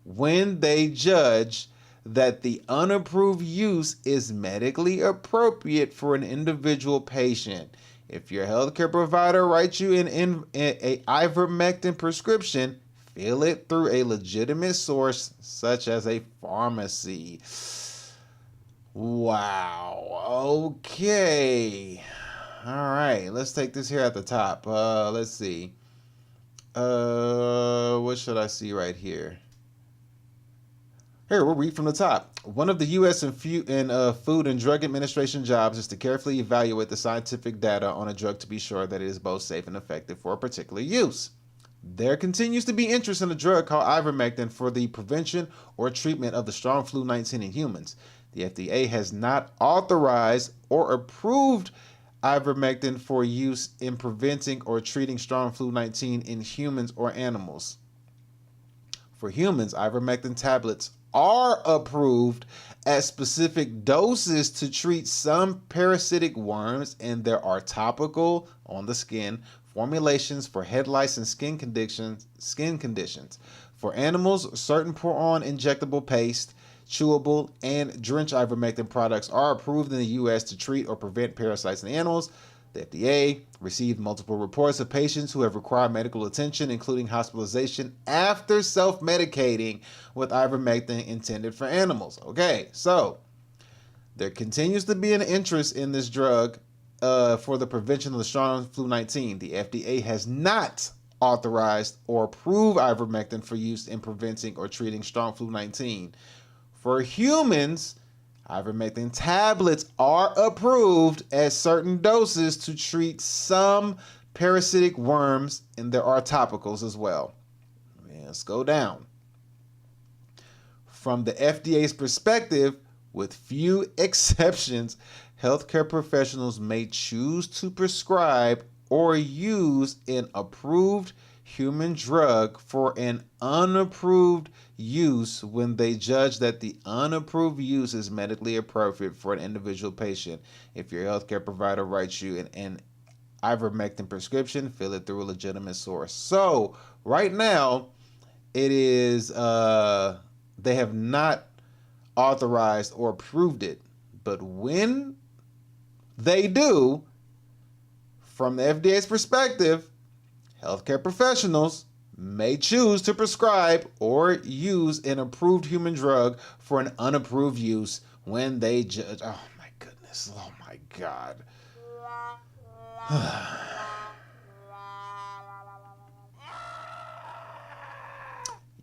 when they judge that the unapproved use is medically appropriate for an individual patient. If your healthcare provider writes you an ivermectin prescription, fill it through a legitimate source such as a pharmacy. Wow. Okay. All right. Let's take this here at the top. Let's see. What should I see right here? Here, we'll read from the top. One of the U.S. Food and Drug Administration jobs is to carefully evaluate the scientific data on a drug to be sure that it is both safe and effective for a particular use. There continues to be interest in a drug called ivermectin for the prevention or treatment of the strong flu 19 in humans. The FDA has not authorized or approved ivermectin for use in preventing or treating strong flu 19 in humans or animals. For humans, ivermectin tablets are approved at specific doses to treat some parasitic worms, and there are topical on the skin formulations for head lice and skin conditions. For animals, certain pour-on injectable paste, chewable, and drench ivermectin products are approved in the U.S. to treat or prevent parasites in animals. The FDA received multiple reports of patients who have required medical attention, including hospitalization after self-medicating with ivermectin intended for animals. Okay, so there continues to be an interest in this drug for the prevention of the strong flu 19. The FDA has not authorized or approved ivermectin for use in preventing or treating strong flu 19. For humans, ivermectin tablets are approved at certain doses to treat some parasitic worms, and there are topicals as well. Let's go down. From the FDA's perspective, with few exceptions, healthcare professionals may choose to prescribe or use an approved human drug for an unapproved use when they judge that the unapproved use is medically appropriate for an individual patient. If your healthcare provider writes you an ivermectin prescription, fill it through a legitimate source. So right now, it is they have not authorized or approved it, but when they do, from the FDA's perspective, healthcare professionals may choose to prescribe or use an approved human drug for an unapproved use when they judge. Oh my goodness. Oh my God.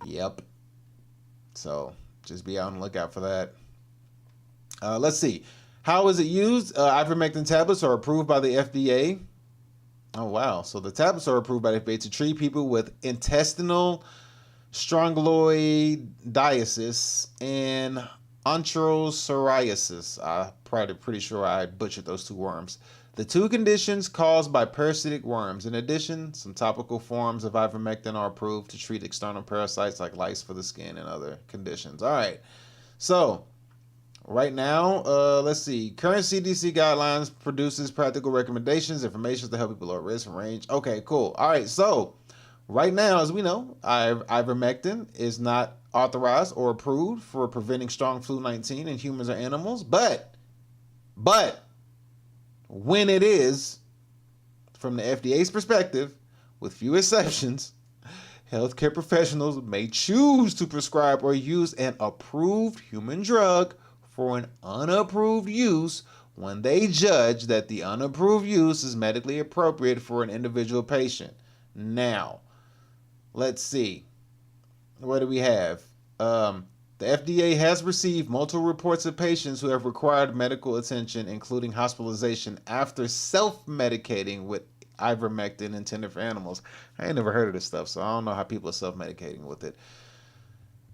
Yep. So just be on the lookout for that. Let's see. How is it used? Ivermectin tablets are approved by the FDA. Oh, wow. So the tablets are approved by the FDA to treat people with intestinal strongyloidiasis and antral psoriasis. I'm pretty sure I butchered those two worms. The two conditions caused by parasitic worms. In addition, some topical forms of ivermectin are approved to treat external parasites like lice for the skin and other conditions. All right. So right now, let's see. Current CDC guidelines produces practical recommendations, information to help people at risk and range. Okay, cool. All right. So right now, as we know, ivermectin is not authorized or approved for preventing strong flu-19 in humans or animals. But when it is, from the FDA's perspective, with few exceptions, healthcare professionals may choose to prescribe or use an approved human drug for an unapproved use when they judge that the unapproved use is medically appropriate for an individual patient. Now, let's see. What do we have? The FDA has received multiple reports of patients who have required medical attention, including hospitalization, after self-medicating with ivermectin intended for animals. I ain't never heard of this stuff, so I don't know how people are self-medicating with it.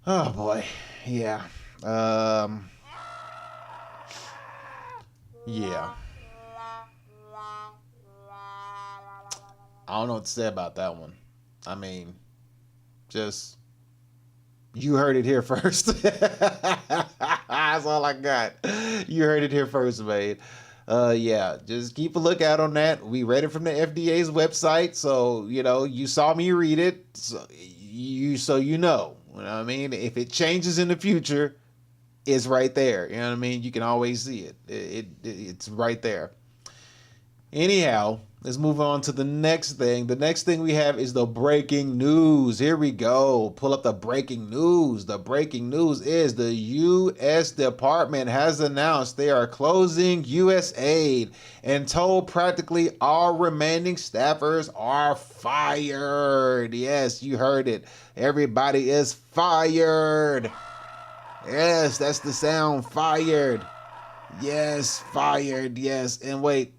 Oh, boy. Yeah. Yeah. I don't know what to say about that one. I mean, just... you heard it here first. That's all I got. You heard it here first, man. Yeah, just keep a lookout on that. We read it from the FDA's website, so you saw me read it, so you know. You know what I mean? If it changes in the future, it's right there. You know what I mean? You can always see it. It's right there. Anyhow, let's move on to the next thing. The next thing we have is the breaking news. Here we go. Pull up the breaking news. The breaking news is the U.S. Department has announced they are closing USAID and told practically all remaining staffers are fired. Yes, you heard it. Everybody is fired. Yes, that's the sound. Fired. Yes, fired. Yes. And wait,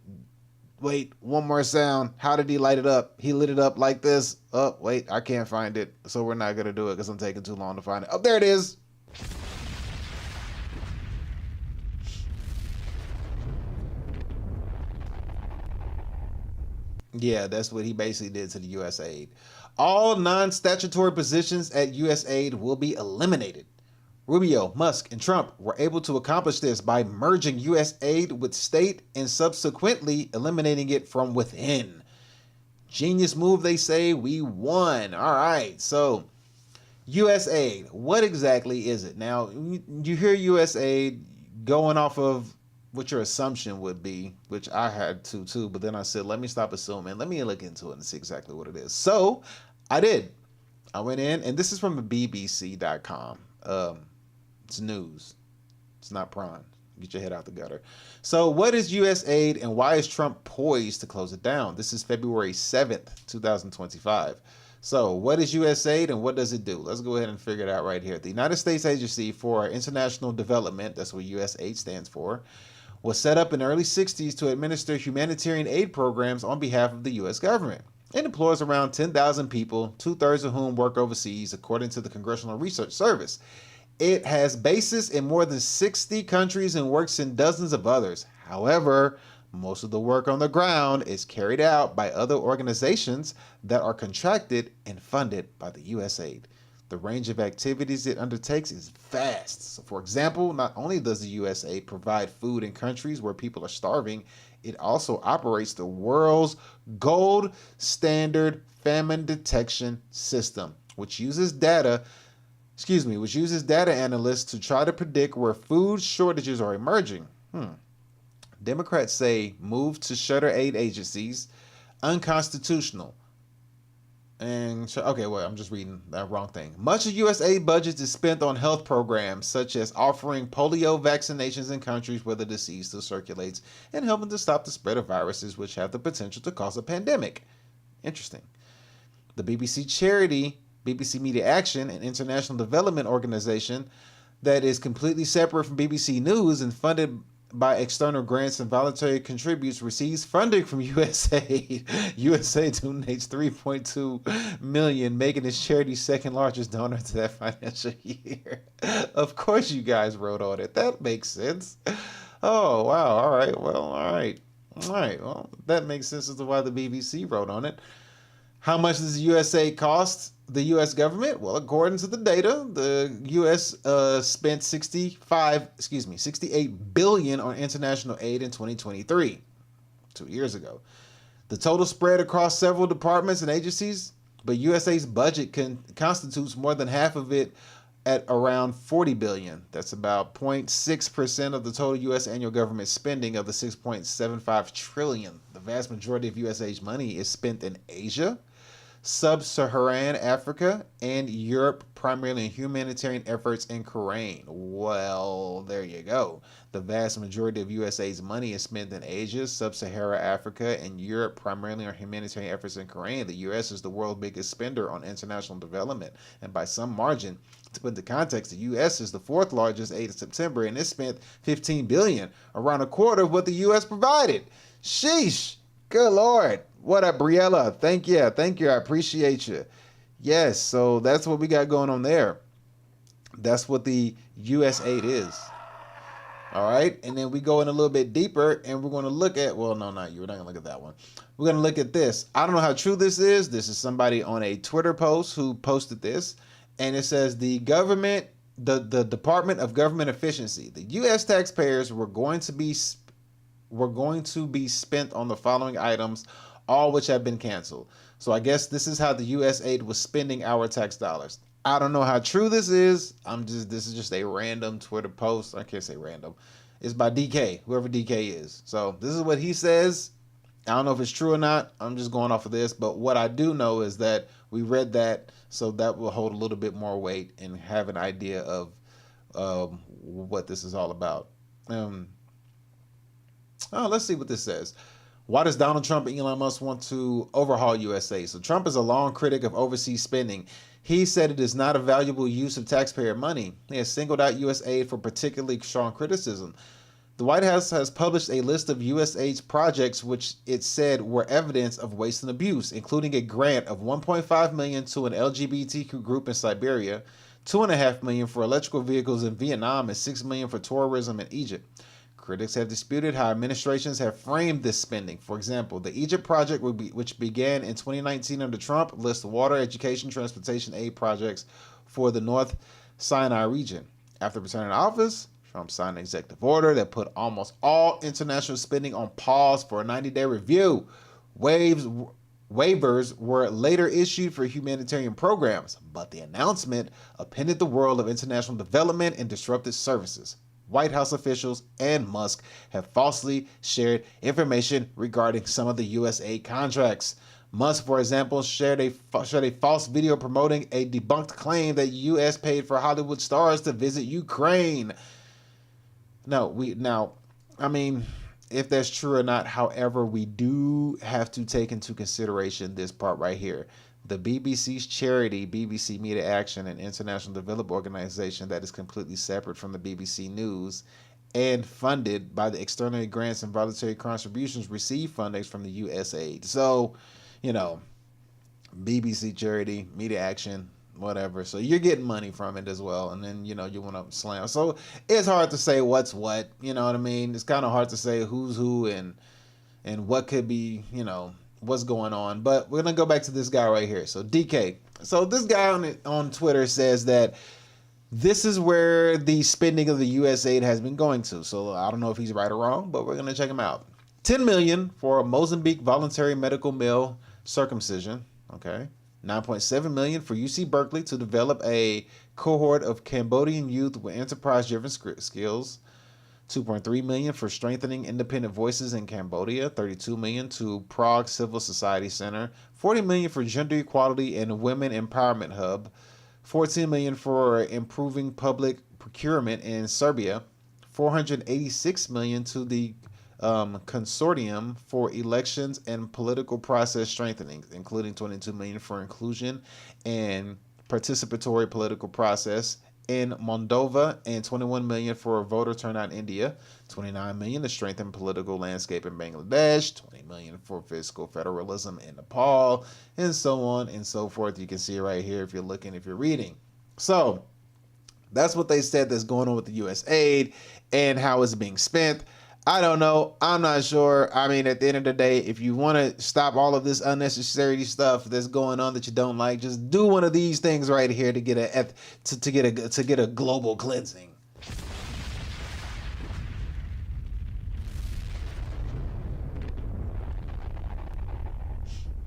one more sound. How did he light it up? He lit it up like this. Oh, wait, I can't find it. So we're not going to do it because I'm taking too long to find it. Oh, there it is. Yeah, that's what he basically did to the USAID. All non-statutory positions at USAID will be eliminated. Rubio, Musk, and Trump were able to accomplish this by merging USAID with state and subsequently eliminating it from within. Genius move, they say. We won. All right, so USAID, what exactly is it? Now, you hear USAID going off of what your assumption would be, which I had to too, but then I said, let me stop assuming. Let me look into it and see exactly what it is. So I did. I went in, and this is from the BBC.com. It's news. It's not prawn. Get your head out the gutter. So what is USAID and why is Trump poised to close it down? This is February 7th, 2025. So what is USAID and what does it do? Let's go ahead and figure it out right here. The United States Agency for International Development, that's what USAID stands for, was set up in the early 60s to administer humanitarian aid programs on behalf of the U.S. government. It employs around 10,000 people, 2/3 of whom work overseas, according to the Congressional Research Service. It has bases in more than 60 countries and works in dozens of others. However, Most of the work on the ground is carried out by other organizations that are contracted and funded by the USAID. The range of activities it undertakes is vast. So for example, not only does the USAID provide food in countries where people are starving, it also operates the world's gold standard famine detection system, which uses data analysts to try to predict where food shortages are emerging. Democrats say move to shutter aid agencies unconstitutional. And okay, well, I'm just reading that wrong thing. Much of USAID budget is spent on health programs such as offering polio vaccinations in countries where the disease still circulates and helping to stop the spread of viruses which have the potential to cause a pandemic. Interesting. The BBC charity, BBC Media Action, an international development organization that is completely separate from BBC News and funded by external grants and voluntary contributes, receives funding from USAID. USAID donates $3.2 million, making its charity second largest donor to that financial year. Of course you guys wrote on it. That makes sense. Oh, wow. All right. Well, all right. Well, that makes sense as to why the BBC wrote on it. How much does the USAID cost the U.S. government? Well, according to the data, the U.S. spent $68 billion on international aid in 2023, 2 years ago. The total spread across several departments and agencies, but USAID's budget constitutes more than half of it at around $40 billion. That's about 0.6% of the total U.S. annual government spending of the $6.75 trillion. The vast majority of USAID's money is spent in Asia, Sub-Saharan Africa, and Europe, primarily in humanitarian efforts in Ukraine. Well, there you go. The vast majority of USAID's money is spent in Asia, Sub-Saharan Africa, and Europe, primarily on humanitarian efforts in Ukraine. The U.S. is the world's biggest spender on international development, and by some margin. To put into context, the U.S. is the fourth largest aid in September, and it spent $15 billion, around a quarter of what the U.S. provided. Sheesh. Good Lord. What up, Briella? Thank you. I appreciate you. Yes, so that's what we got going on there. That's what the USAID is. All right, and then we go in a little bit deeper, and we're going to look at, well, no, not you. We're not going to look at that one. We're going to look at this. I don't know how true this is. This is somebody on a Twitter post who posted this, and it says the Department of Government Efficiency. The U.S. taxpayers were going to be spent on the following items, all which have been canceled. So I guess this is how the USAID was spending our tax dollars. I don't know how true this is. This is just a random Twitter post. I can't say random. It's by DK, whoever DK is. So this is what he says. I don't know if it's true or not. I'm just going off of this. But what I do know is that we read that, so that will hold a little bit more weight and have an idea of what this is all about. Let's see what this says. Why does Donald Trump and Elon Musk want to overhaul USAID? So Trump is a long critic of overseas spending. He said it is not a valuable use of taxpayer money. He has singled out USAID for particularly strong criticism. The White House has published a list of USAID's projects which it said were evidence of waste and abuse, including a grant of $1.5 million to an LGBTQ group in Siberia, $2.5 million for electrical vehicles in Vietnam, and $6 million for tourism in Egypt. Critics have disputed how administrations have framed this spending. For example, the Egypt project, which began in 2019 under Trump, lists water, education, transportation aid projects for the North Sinai region. After returning to office, Trump signed an executive order that put almost all international spending on pause for a 90-day review. Waivers were later issued for humanitarian programs, but the announcement upended the world of international development and disrupted services. White House officials and Musk have falsely shared information regarding some of the USAID contracts. Musk, for example, shared a false video promoting a debunked claim that U.S. paid for Hollywood stars to visit Ukraine. If that's true or not, however, we do have to take into consideration this part right here. The BBC's charity, BBC Media Action, an international development organization that is completely separate from the BBC News and funded by the external grants and voluntary contributions, receive fundings from the USAID. So, BBC charity, Media Action, whatever. So you're getting money from it as well. And then, you want to slam. So it's hard to say what's what, you know what I mean? It's kind of hard to say who's who and, and what could be, what's going on. But we're going to go back to this guy right here. So DK. So this guy on Twitter says that this is where the spending of the USAID has been going to. So I don't know if he's right or wrong, but we're going to check him out. $10 million for a Mozambique voluntary medical male circumcision. Okay. $9.7 million for UC Berkeley to develop a cohort of Cambodian youth with enterprise-driven skills. $2.3 million for strengthening independent voices in Cambodia. $32 million to Prague Civil Society Center. $40 million for gender equality and women empowerment hub. $14 million for improving public procurement in Serbia. $486 million to the consortium for elections and political process strengthening, including $22 million for inclusion and participatory political process in Moldova, and $21 million for voter turnout in India. $29 million to strengthen political landscape in Bangladesh. $20 million for fiscal federalism in Nepal, and so on and so forth. You can see it right here if you're reading. So that's what they said that's going on with the USAID and how it's being spent. I don't know. I'm not sure. I mean, at the end of the day, if you want to stop all of this unnecessary stuff that's going on that you don't like, just do one of these things right here to get a global cleansing.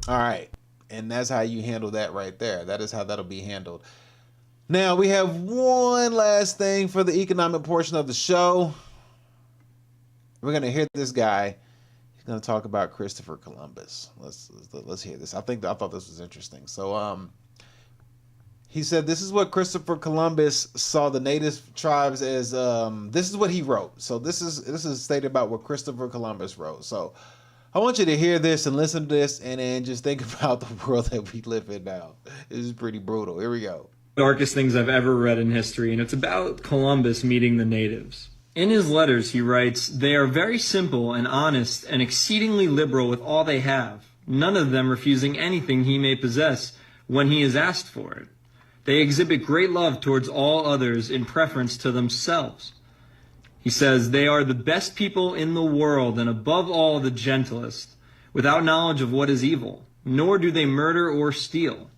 All right, and that's how you handle that right there. That is how that'll be handled. Now we have one last thing for the economic portion of the show. We're gonna hear this guy. He's gonna talk about Christopher Columbus. Let's hear this. I thought this was interesting. So he said this is what Christopher Columbus saw the native tribes as. This is what he wrote. So this is stated about what Christopher Columbus wrote. So I want you to hear this and listen to this, and then just think about the world that we live in now. This is pretty brutal. Here we go. Darkest things I've ever read in history, and it's about Columbus meeting the natives. In his letters, he writes, "They are very simple and honest and exceedingly liberal with all they have, none of them refusing anything he may possess when he is asked for it. They exhibit great love towards all others in preference to themselves." He says, "They are the best people in the world and above all the gentlest, without knowledge of what is evil, nor do they murder or steal.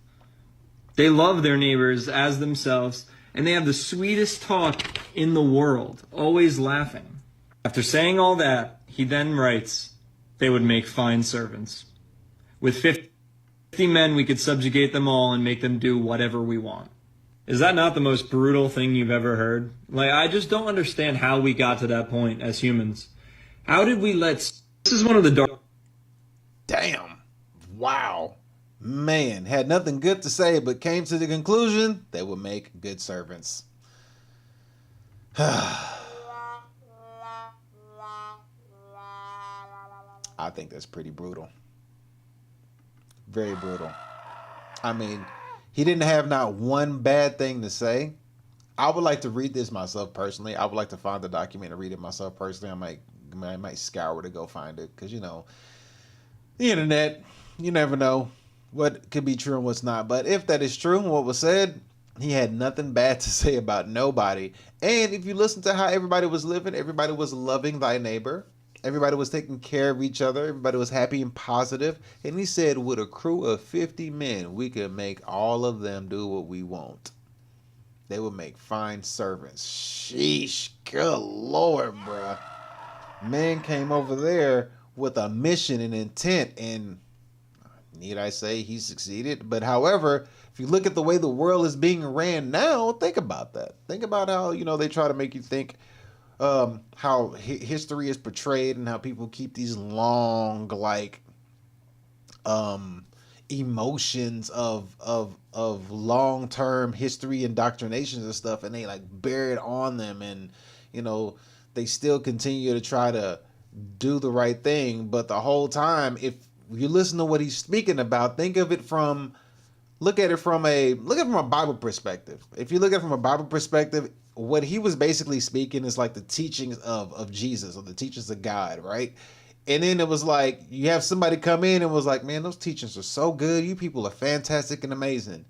They love their neighbors as themselves, and they have the sweetest talk in the world, always laughing." After saying all that, he then writes, "They would make fine servants. With 50 men, we could subjugate them all and make them do whatever we want." Is that not the most brutal thing you've ever heard? Like, I just don't understand how we got to that point as humans. How did we let... This is one of the dark... Damn. Wow. Man, had nothing good to say, but came to the conclusion they would make good servants. I think that's pretty brutal. Very brutal. I mean, he didn't have not one bad thing to say. I would like to read this myself personally. I would like to find the document and read it myself personally. I might scour to go find it, because, the internet, you never know what could be true and what's not. But if that is true, what was said, he had nothing bad to say about nobody. And if you listen to how everybody was living, everybody was loving thy neighbor. Everybody was taking care of each other. Everybody was happy and positive. And he said, with a crew of 50 men, we could make all of them do what we want. They would make fine servants. Sheesh. Good Lord, bruh. Man came over there with a mission and intent, and need I say he succeeded? But however, if you look at the way the world is being ran now, think about that. Think about how, they try to make you think how history is portrayed, and how people keep these long, emotions of long-term history indoctrinations and stuff, and they bear it on them, and they still continue to try to do the right thing. But the whole time, if you listen to what he's speaking about, look at it from a Bible perspective. If you look at it from a Bible perspective, what he was basically speaking is like the teachings of Jesus, or the teachings of God, right? And then it was like, you have somebody come in and was like, man, those teachings are so good. You people are fantastic and amazing.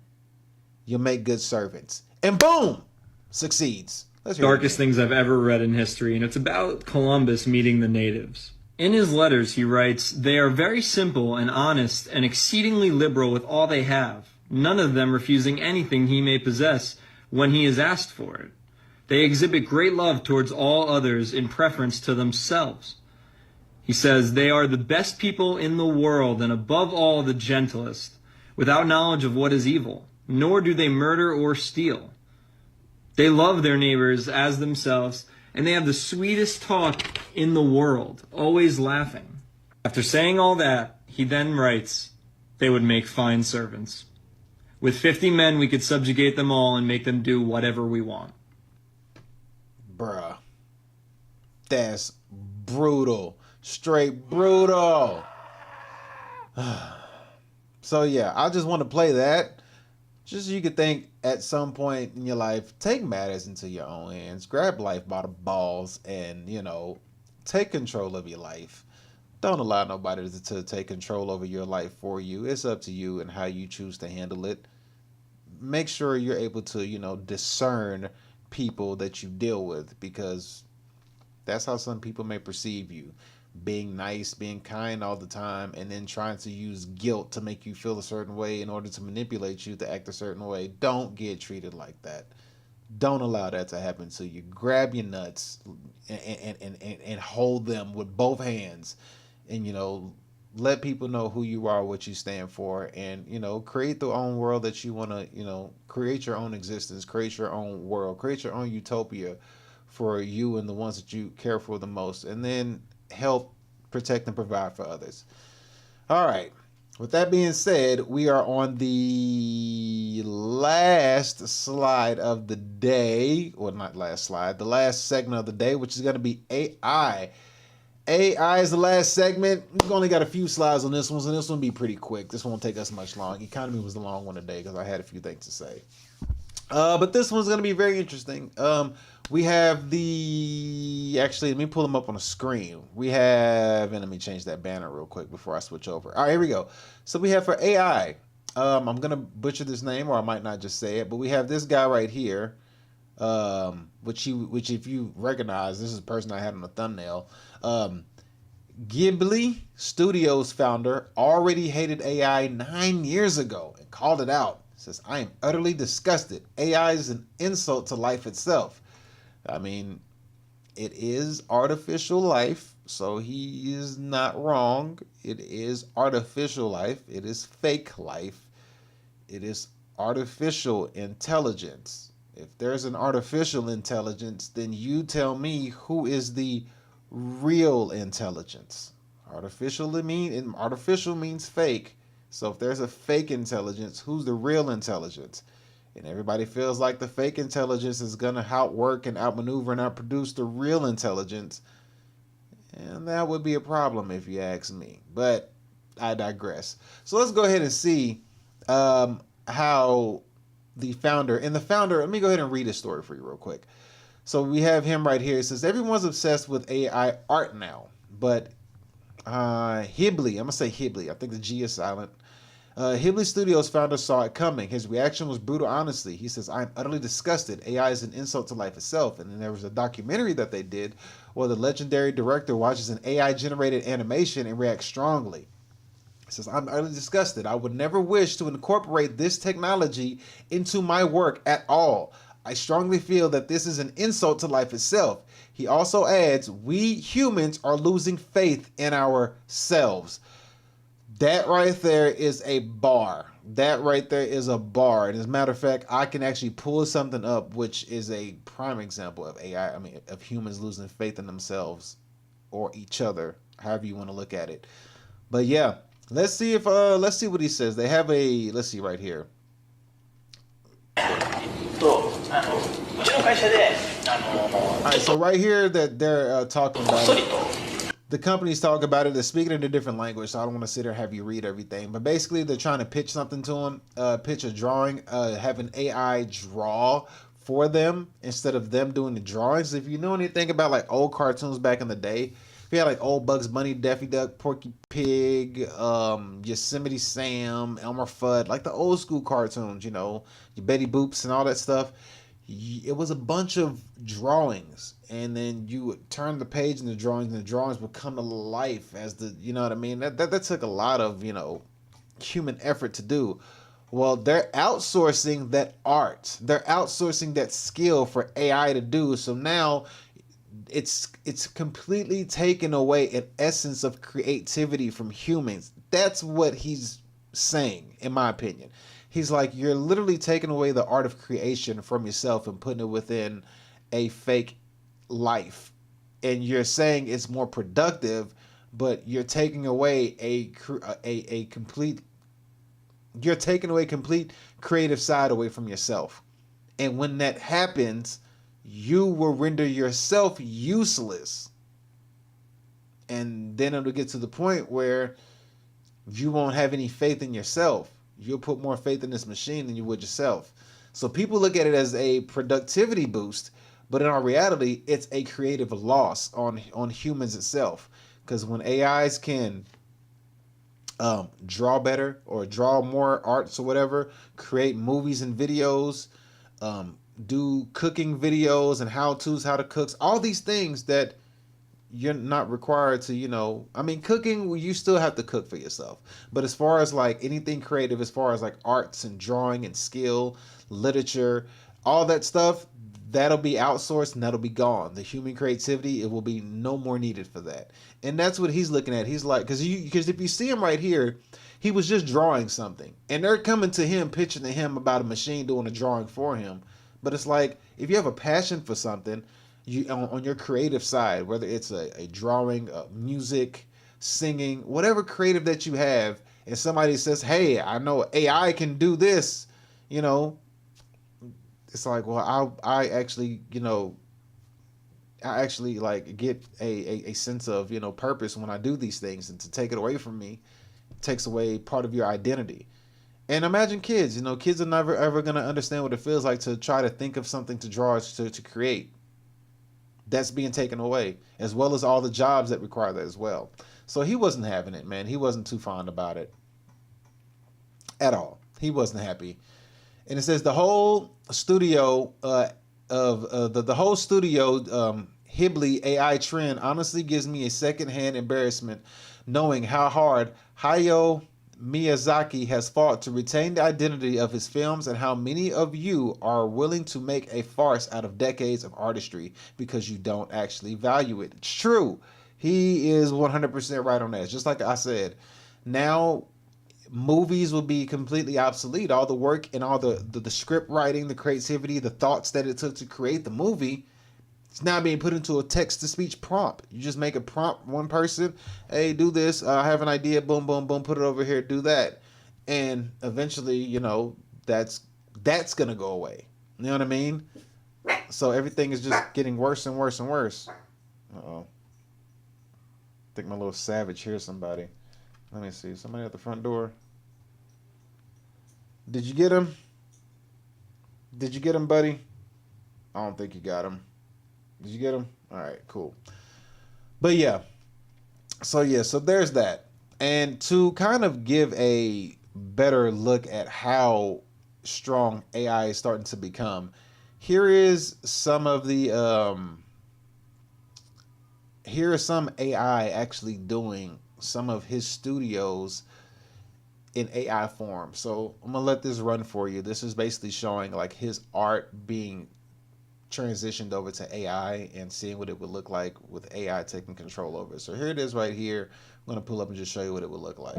You'll make good servants. And boom, succeeds. Let's hear darkest things I've ever read in history, and it's about Columbus meeting the natives. In his letters, he writes, "They are very simple and honest and exceedingly liberal with all they have, none of them refusing anything he may possess when he is asked for it. They exhibit great love towards all others in preference to themselves." He says, "They are the best people in the world and above all the gentlest, without knowledge of what is evil, nor do they murder or steal. They love their neighbors as themselves, and they have the sweetest talk in the world, always laughing." After saying all that, he then writes, "They would make fine servants. With 50 men, we could subjugate them all and make them do whatever we want." Bruh. That's brutal. Straight brutal. So yeah, I just want to play that. Just so you could think at some point in your life, take matters into your own hands. Grab life by the balls and, take control of your life. Don't allow nobody to take control over your life for you. It's up to you and how you choose to handle it. Make sure you're able to, discern people that you deal with, because that's how some people may perceive you. Being nice, being kind all the time, and then trying to use guilt to make you feel a certain way in order to manipulate you to act a certain way. Don't get treated like that. Don't allow that to happen to you. Grab your nuts and hold them with both hands, and let people know who you are, what you stand for, and create the own world that you want to, create your own existence, create your own world, create your own utopia for you and the ones that you care for the most, and then help protect and provide for others. All right. With that being said, we are on the last slide of the day, or not last slide, the last segment of the day, which is going to be AI. AI is the last segment. We've only got a few slides on this one, so this one will be pretty quick. This won't take us much long. Economy was the long one today because I had a few things to say. But this one's going to be very interesting. We have actually, let me pull them up on the screen. And let me change that banner real quick before I switch over. All right, here we go. So we have for AI, I'm going to butcher this name, or I might not just say it, but we have this guy right here, which if you recognize, this is the person I had on the thumbnail. Ghibli Studios founder already hated AI 9 years ago and called it out. Says, "I am utterly disgusted. AI is an insult to life itself." I mean, it is artificial life, so he is not wrong. It is artificial life. It is fake life. It is artificial intelligence. If there's an artificial intelligence, then you tell me who is the real intelligence. Artificial means fake. So if there's a fake intelligence, who's the real intelligence? And everybody feels like the fake intelligence is going to outwork and outmaneuver and outproduce the real intelligence. And that would be a problem if you ask me. But I digress. So let's go ahead and see how the founder, let me go ahead and read his story for you real quick. So we have him right here. It says, "Everyone's obsessed with AI art now, but Ghibli, I'm going to say Ghibli, I think the G is silent. Ghibli Studios founder saw it coming. His reaction was brutal honesty. He says, "I'm utterly disgusted. AI is an insult to life itself." And then there was a documentary that they did where the legendary director watches an AI-generated animation and reacts strongly. He says, "I'm utterly disgusted. I would never wish to incorporate this technology into my work at all. I strongly feel that this is an insult to life itself." He also adds, "We humans are losing faith in ourselves." That right there is a bar. That right there is a bar. And as a matter of fact, I can actually pull something up, which is a prime example of AI. Of humans losing faith in themselves or each other, however you want to look at it. But yeah, let's see what he says. They have let's see right here. Alright, so right here that they're talking about it. The companies talk about it. They're speaking in a different language, so I don't want to sit there and have you read everything. But basically, they're trying to pitch something to them, pitch a drawing, have an AI draw for them instead of them doing the drawings. If you know anything about like old cartoons back in the day, we had like old Bugs Bunny, Daffy Duck, Porky Pig, Yosemite Sam, Elmer Fudd, like the old school cartoons, your Betty Boops and all that stuff. it was a bunch of drawings, and then you would turn the page in the drawings, and the drawings would come to life as the, you know what I mean? That took a lot of, you know, human effort to do. Well, they're outsourcing that art. They're outsourcing that skill for AI to do. So now it's completely taken away an essence of creativity from humans. That's what he's saying, in my opinion. He's like, you're literally taking away the art of creation from yourself and putting it within a fake life. And you're saying it's more productive, but you're taking away a complete creative side away from yourself. And when that happens, you will render yourself useless. And then it'll get to the point where you won't have any faith in yourself. You'll put more faith in this machine than you would yourself. So people look at it as a productivity boost, but in our reality, it's a creative loss on humans itself. Because when AIs can draw better or draw more arts or whatever, create movies and videos, do cooking videos and how-tos, how to cook, all these things that you're not required to, you know, I mean, cooking, you still have to cook for yourself. But as far as like anything creative, as far as like arts and drawing and skill, literature, all that stuff, that'll be outsourced and that'll be gone. The human creativity, it will be no more needed for that. And that's what he's looking at. He's like, because if you see him right here, he was just drawing something. And they're coming to him, pitching to him about a machine doing a drawing for him. But it's like, if you have a passion for something, you on your creative side, whether it's a drawing, music, singing, whatever creative that you have, and somebody says, hey, I know AI can do this, you know, it's like, well, I actually, you know, I actually like get a sense of, you know, purpose when I do these things, and to take it away from me takes away part of your identity. And imagine kids, you know, kids are never ever going to understand what it feels like to try to think of something to draw, to create. That's being taken away, as well as all the jobs that require that as well. So he wasn't having it, man. He wasn't too fond about it at all. He wasn't happy. And it says the whole studio Ghibli AI trend honestly gives me a secondhand embarrassment, knowing how hard Hayao Miyazaki has fought to retain the identity of his films, and how many of you are willing to make a farce out of decades of artistry because you don't actually value it. It's true. He is 100% right on that. Just like I said, now movies will be completely obsolete. All the work and all the script writing, the creativity, the thoughts that it took to create the movie, it's now being put into a text-to-speech prompt. You just make a prompt, one person, hey, do this, I have an idea, boom, boom, boom, put it over here, do that. And eventually, you know, that's going to go away. You know what I mean? So everything is just getting worse and worse and worse. Uh-oh. I think my little savage hears somebody. Let me see. Somebody at the front door. Did you get him? Did you get him, buddy? I don't think you got him. Did you get him? All right, cool. But yeah. So there's that. And to kind of give a better look at how strong AI is starting to become, here is some of the here is some AI actually doing some of his studios in AI form. So I'm gonna let this run for you. This is basically showing like his art being transitioned over to AI and seeing what it would look like with AI taking control over it. So here it is right here. I'm gonna pull up and just show you what it would look like.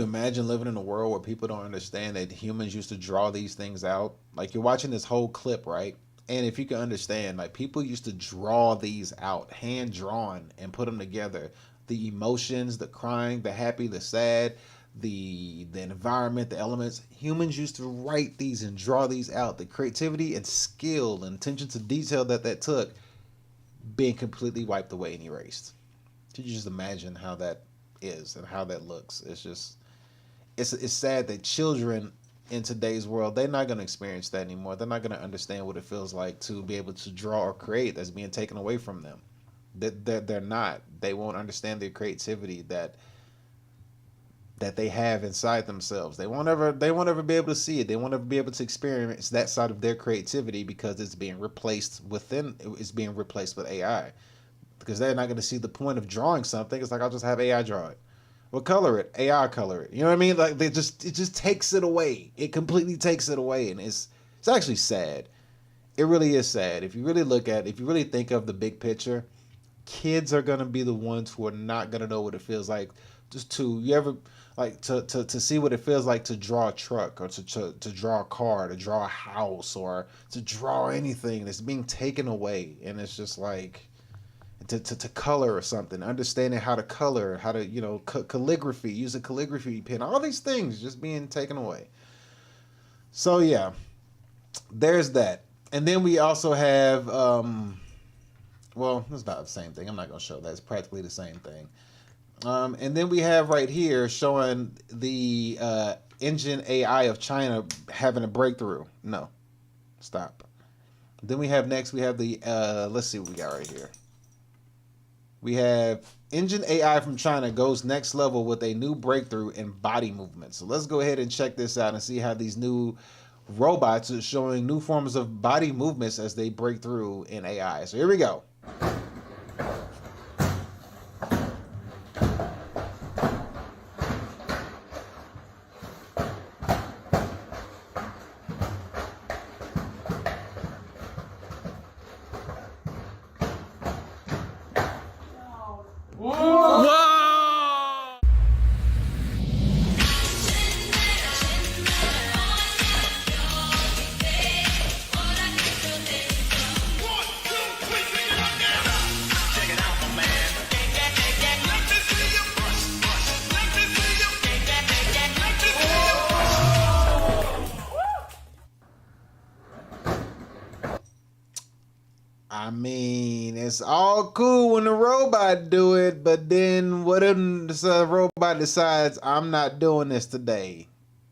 you imagine living in a world where people don't understand that humans used to draw these things out? Like, you're watching this whole clip, right? And if you can understand, like, people used to draw these out, hand drawn, and put them together. The emotions, the crying, the happy, the sad, the environment, the elements. Humans used to write these and draw these out. The creativity and skill and attention to detail that took being completely wiped away and erased. Could you just imagine how that is and how that looks? It's just, it's sad that children in today's world, they're not going to experience that anymore. They're not going to understand what it feels like to be able to draw or create that's being taken away from them. They're not. They won't understand the creativity that they have inside themselves. They won't ever be able to see it. They won't ever be able to experience that side of their creativity because it's being replaced with AI. Because they're not going to see the point of drawing something. It's like, I'll just have AI draw it. Well, color it. AI color it. You know what I mean? Like, it just takes it away. It completely takes it away, and it's actually sad. It really is sad. If you really think of the big picture, kids are gonna be the ones who are not gonna know what it feels like to see what it feels like to draw a truck, or to draw a car, to draw a house, or to draw anything that's being taken away. And it's just like, to color or something, understanding how to color, how to, calligraphy, use a calligraphy pen, all these things just being taken away. So yeah, there's that. And then we also have, well, it's about the same thing. I'm not going to show that. It's practically the same thing. And then we have right here showing the engine AI of China having a breakthrough. No, stop. Then we have next, we have the, let's see what we got right here. We have engine AI from China goes next level with a new breakthrough in body movement. So let's go ahead and check this out and see how these new robots are showing new forms of body movements as they break through in AI. So here we go. I mean, it's all cool when the robot do it, but then what if the robot decides, I'm not doing this today?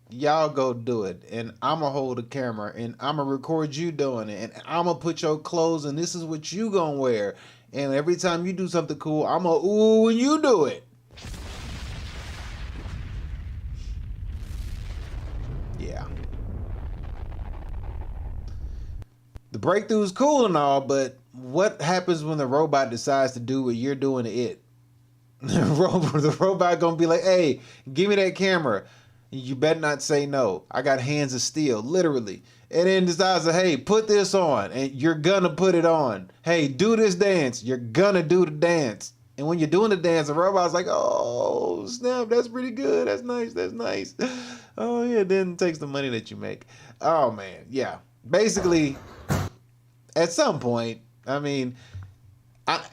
Y'all go do it, and I'm gonna hold the camera, and I'm gonna record you doing it, and I'm gonna put your clothes, and this is what you gonna wear, and every time you do something cool, I'm gonna ooh when you do it. Yeah. The breakthrough is cool and all, but what happens when the robot decides to do what you're doing to it? The robot gonna be like, hey, give me that camera. You better not say no. I got hands of steel, literally. And then decides to, hey, put this on, and you're gonna put it on. Hey, do this dance. You're gonna do the dance. And when you're doing the dance, the robot's like, oh, snap, that's pretty good. That's nice. That's nice. Oh, yeah, then it takes the money that you make. Oh, man, yeah. Basically, at some point, I mean,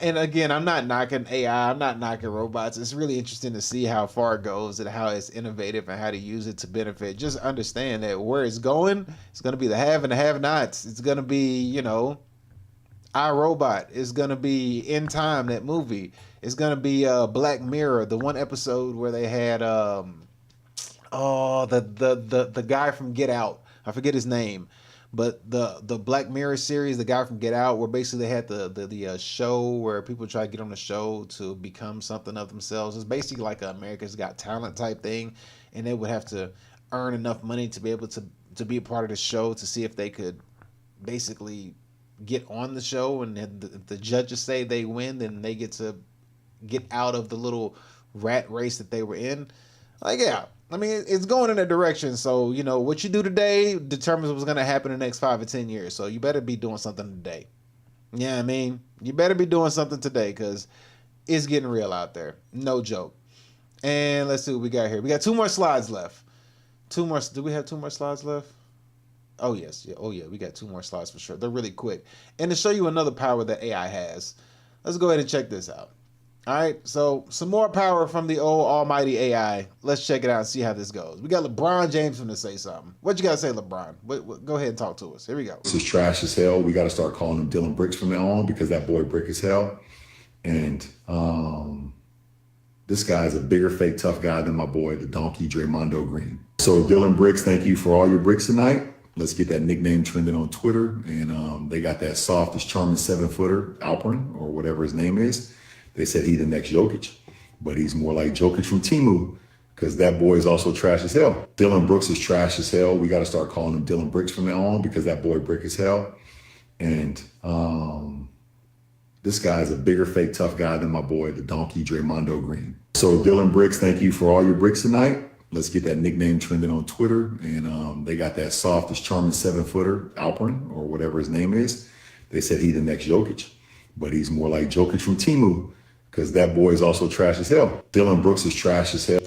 and again, I'm not knocking AI. I'm not knocking robots. It's really interesting to see how far it goes and how it's innovative and how to use it to benefit. Just understand that where it's going, it's going to be the have and the have-nots. It's going to be, iRobot. It's going to be In Time, that movie. It's going to be Black Mirror, the one episode where they had, the guy from Get Out. I forget his name. But the Black Mirror series, the guy from Get Out, where basically they had the show where people try to get on the show to become something of themselves. It's basically like a America's Got Talent type thing, and they would have to earn enough money to be able to be a part of the show to see if they could basically get on the show. And if the judges say they win, then they get to get out of the little rat race that they were in. Like, yeah. I mean, it's going in a direction. So, what you do today determines what's going to happen in the next 5 or 10 years. So you better be doing something today. Yeah, I mean, you better be doing something today because it's getting real out there. No joke. And let's see what we got here. We got 2 more slides left. 2 more. Do we have 2 more slides left? Oh, yes. Yeah. Oh, yeah. We got 2 more slides for sure. They're really quick. And to show you another power that AI has, let's go ahead and check this out. All right. So some more power from the old almighty AI. Let's check it out and see how this goes. We got LeBron James from to say something. What you got to say, LeBron? Go ahead and talk to us. Here we go. This is trash as hell. We got to start calling him Dylan Bricks from now on because that boy brick as hell. And this guy is a bigger fake tough guy than my boy, the donkey Draymondo Green. So Dylan Bricks, thank you for all your bricks tonight. Let's get that nickname trending on Twitter. And they got that softest, charming 7-footer, Alperin, or whatever his name is. They said he's the next Jokic, but he's more like Jokic from Timu because that boy is also trash as hell. Dylan Brooks is trash as hell. We got to start calling him Dylan Bricks from now on because that boy brick as hell. And this guy is a bigger fake tough guy than my boy, the donkey Draymondo Green. So Dylan Bricks, thank you for all your bricks tonight. Let's get that nickname trending on Twitter. And they got that softest, charming 7-footer, Alperin, or whatever his name is. They said he's the next Jokic, but he's more like Jokic from Timu because that boy is also trash as hell. Dylan Brooks is trash as hell.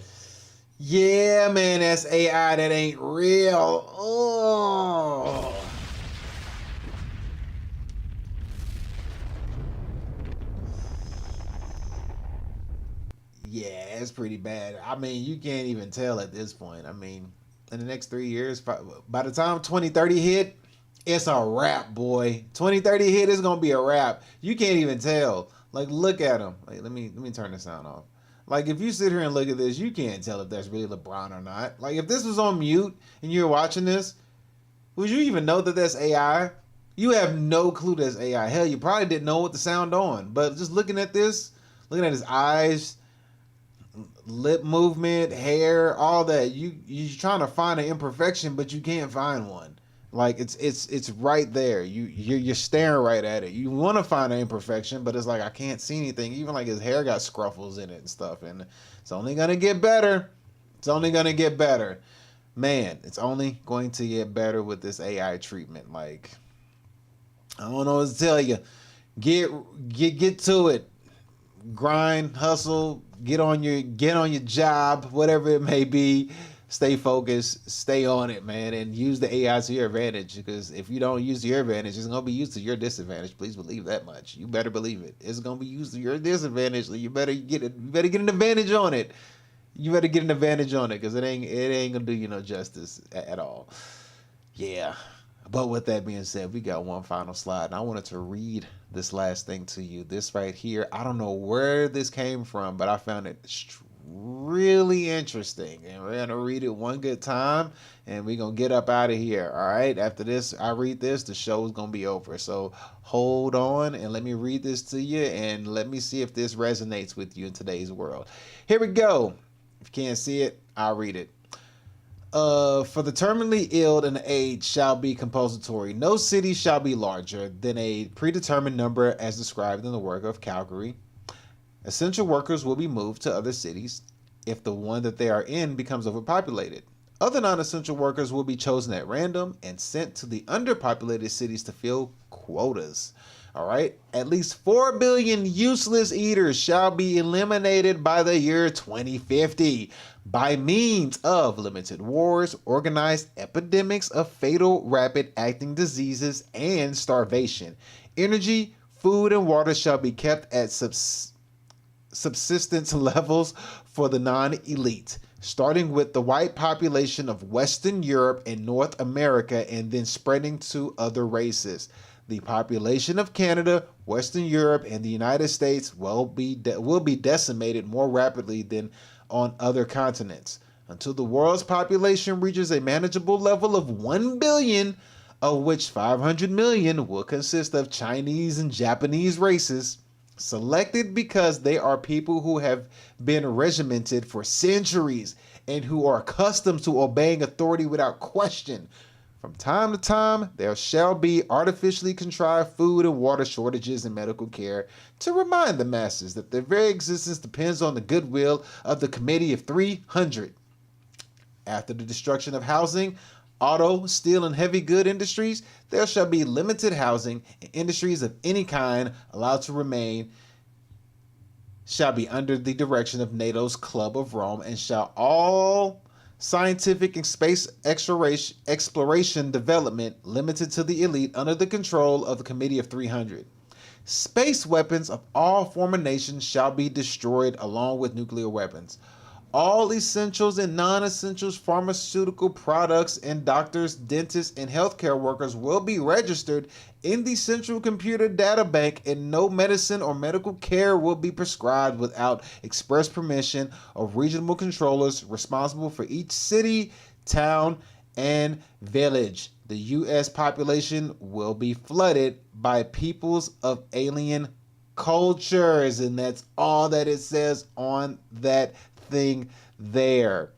Yeah, man, that's AI that ain't real. Oh. Yeah, it's pretty bad. I mean, you can't even tell at this point. I mean, in the next 3 years, by the time 2030 hit, it's a wrap, boy. 2030 hit, it's gonna be a wrap. You can't even tell. Like, look at him. Like, let me turn the sound off. Like, if you sit here and look at this, you can't tell if that's really LeBron or not. Like, if this was on mute and you're watching this, would you even know that that's AI? You have no clue that's AI. Hell, you probably didn't know what the sound on. But just looking at this, looking at his eyes, lip movement, hair, all that, you're trying to find an imperfection, but you can't find one. Like, it's right there. You're staring right at it. You want to find an imperfection, but it's like I can't see anything. Even like his hair got scruffles in it and stuff, and it's only gonna get better. It's only gonna get better, man. It's only going to get better with this AI treatment. Like, I don't know what to tell you. Get to it. Grind, hustle, get on your job, whatever it may be. Stay focused, stay on it, man, and use the AI to your advantage, because if you don't use your advantage, it's going to be used to your disadvantage. Please believe that much. You better believe it. It's going to be used to your disadvantage. So you better get it. You better get an advantage on it. You better get an advantage on it, because it ain't going to do you no justice at all. Yeah. But with that being said, we got one final slide, and I wanted to read this last thing to you. This right here, I don't know where this came from, but I found it really interesting, and we're gonna read it one good time, and we're gonna get up out of here. All right, after this, I read this, the show is gonna be over. So hold on and let me read this to you, and let me see if this resonates with you in today's world. Here we go. If you can't see it, I'll read it. For the terminally ill and the aged shall be compulsory. No city shall be larger than a predetermined number as described in the work of Calgary. Essential workers will be moved to other cities if the one that they are in becomes overpopulated. Other non-essential workers will be chosen at random and sent to the underpopulated cities to fill quotas. All right. At least 4 billion useless eaters shall be eliminated by the year 2050 by means of limited wars, organized epidemics of fatal rapid-acting diseases, and starvation. Energy, food, and water shall be kept at subsistence levels for the non-elite, starting with the white population of Western Europe and North America, and then spreading to other races. The population of Canada, Western Europe, and the United States will be decimated more rapidly than on other continents, until the world's population reaches a manageable level of 1 billion, of which 500 million will consist of Chinese and Japanese races, selected because they are people who have been regimented for centuries and who are accustomed to obeying authority without question. From time to time, there shall be artificially contrived food and water shortages and medical care to remind the masses that their very existence depends on the goodwill of the Committee of 300. After the destruction of housing, auto, steel, and heavy good industries, there shall be limited housing and industries of any kind allowed to remain shall be under the direction of NATO's Club of Rome, and shall all scientific and space exploration development limited to the elite under the control of the Committee of 300. Space weapons of all former nations shall be destroyed along with nuclear weapons. All essentials and non-essentials pharmaceutical products and doctors, dentists, and healthcare workers will be registered in the Central Computer Data Bank, and no medicine or medical care will be prescribed without express permission of regional controllers responsible for each city, town, and village. The U.S. population will be flooded by peoples of alien cultures, and that's all that it says on that thing there.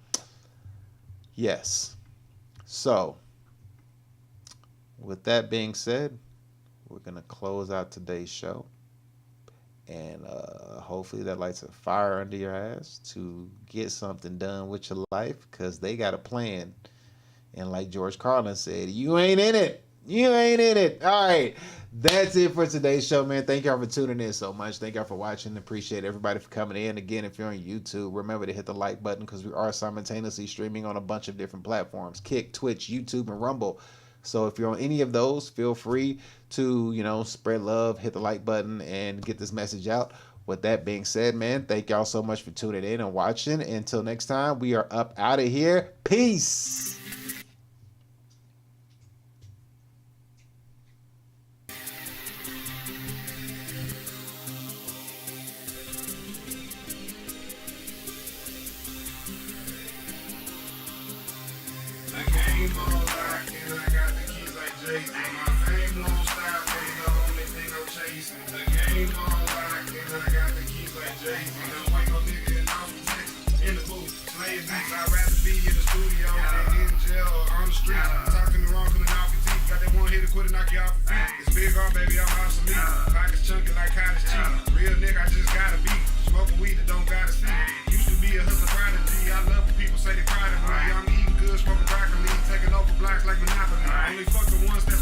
Yes. So, with that being said, we're going to close out today's show. And hopefully that lights a fire under your ass to get something done with your life, because they got a plan. And like George Carlin said, you ain't in it. You ain't in it. All right. That's it for today's show, man. Thank y'all for tuning in so much. Thank y'all for watching. Appreciate everybody for coming in. Again, if you're on YouTube, remember to hit the like button, because we are simultaneously streaming on a bunch of different platforms: Kick, Twitch, YouTube, and Rumble. So if you're on any of those, feel free to, spread love, hit the like button, and get this message out. With that being said, man, thank y'all so much for tuning in and watching. Until next time, we are up out of here. Peace. I'd rather be in the studio than in jail or on the street. Talking the wrong, coming off your teeth. Got that one hit to quit and knock you off your feet. It's big on, baby, I'm obsolete. Pockets chunky like cottage cheese. Real nigga, I just gotta be. Smoking weed that don't gotta see. Used to be a hustler prodigy. I love when people say they proud of me. I'm eating good, smoking broccoli. Taking over blocks like Monopoly. Only fuck the ones that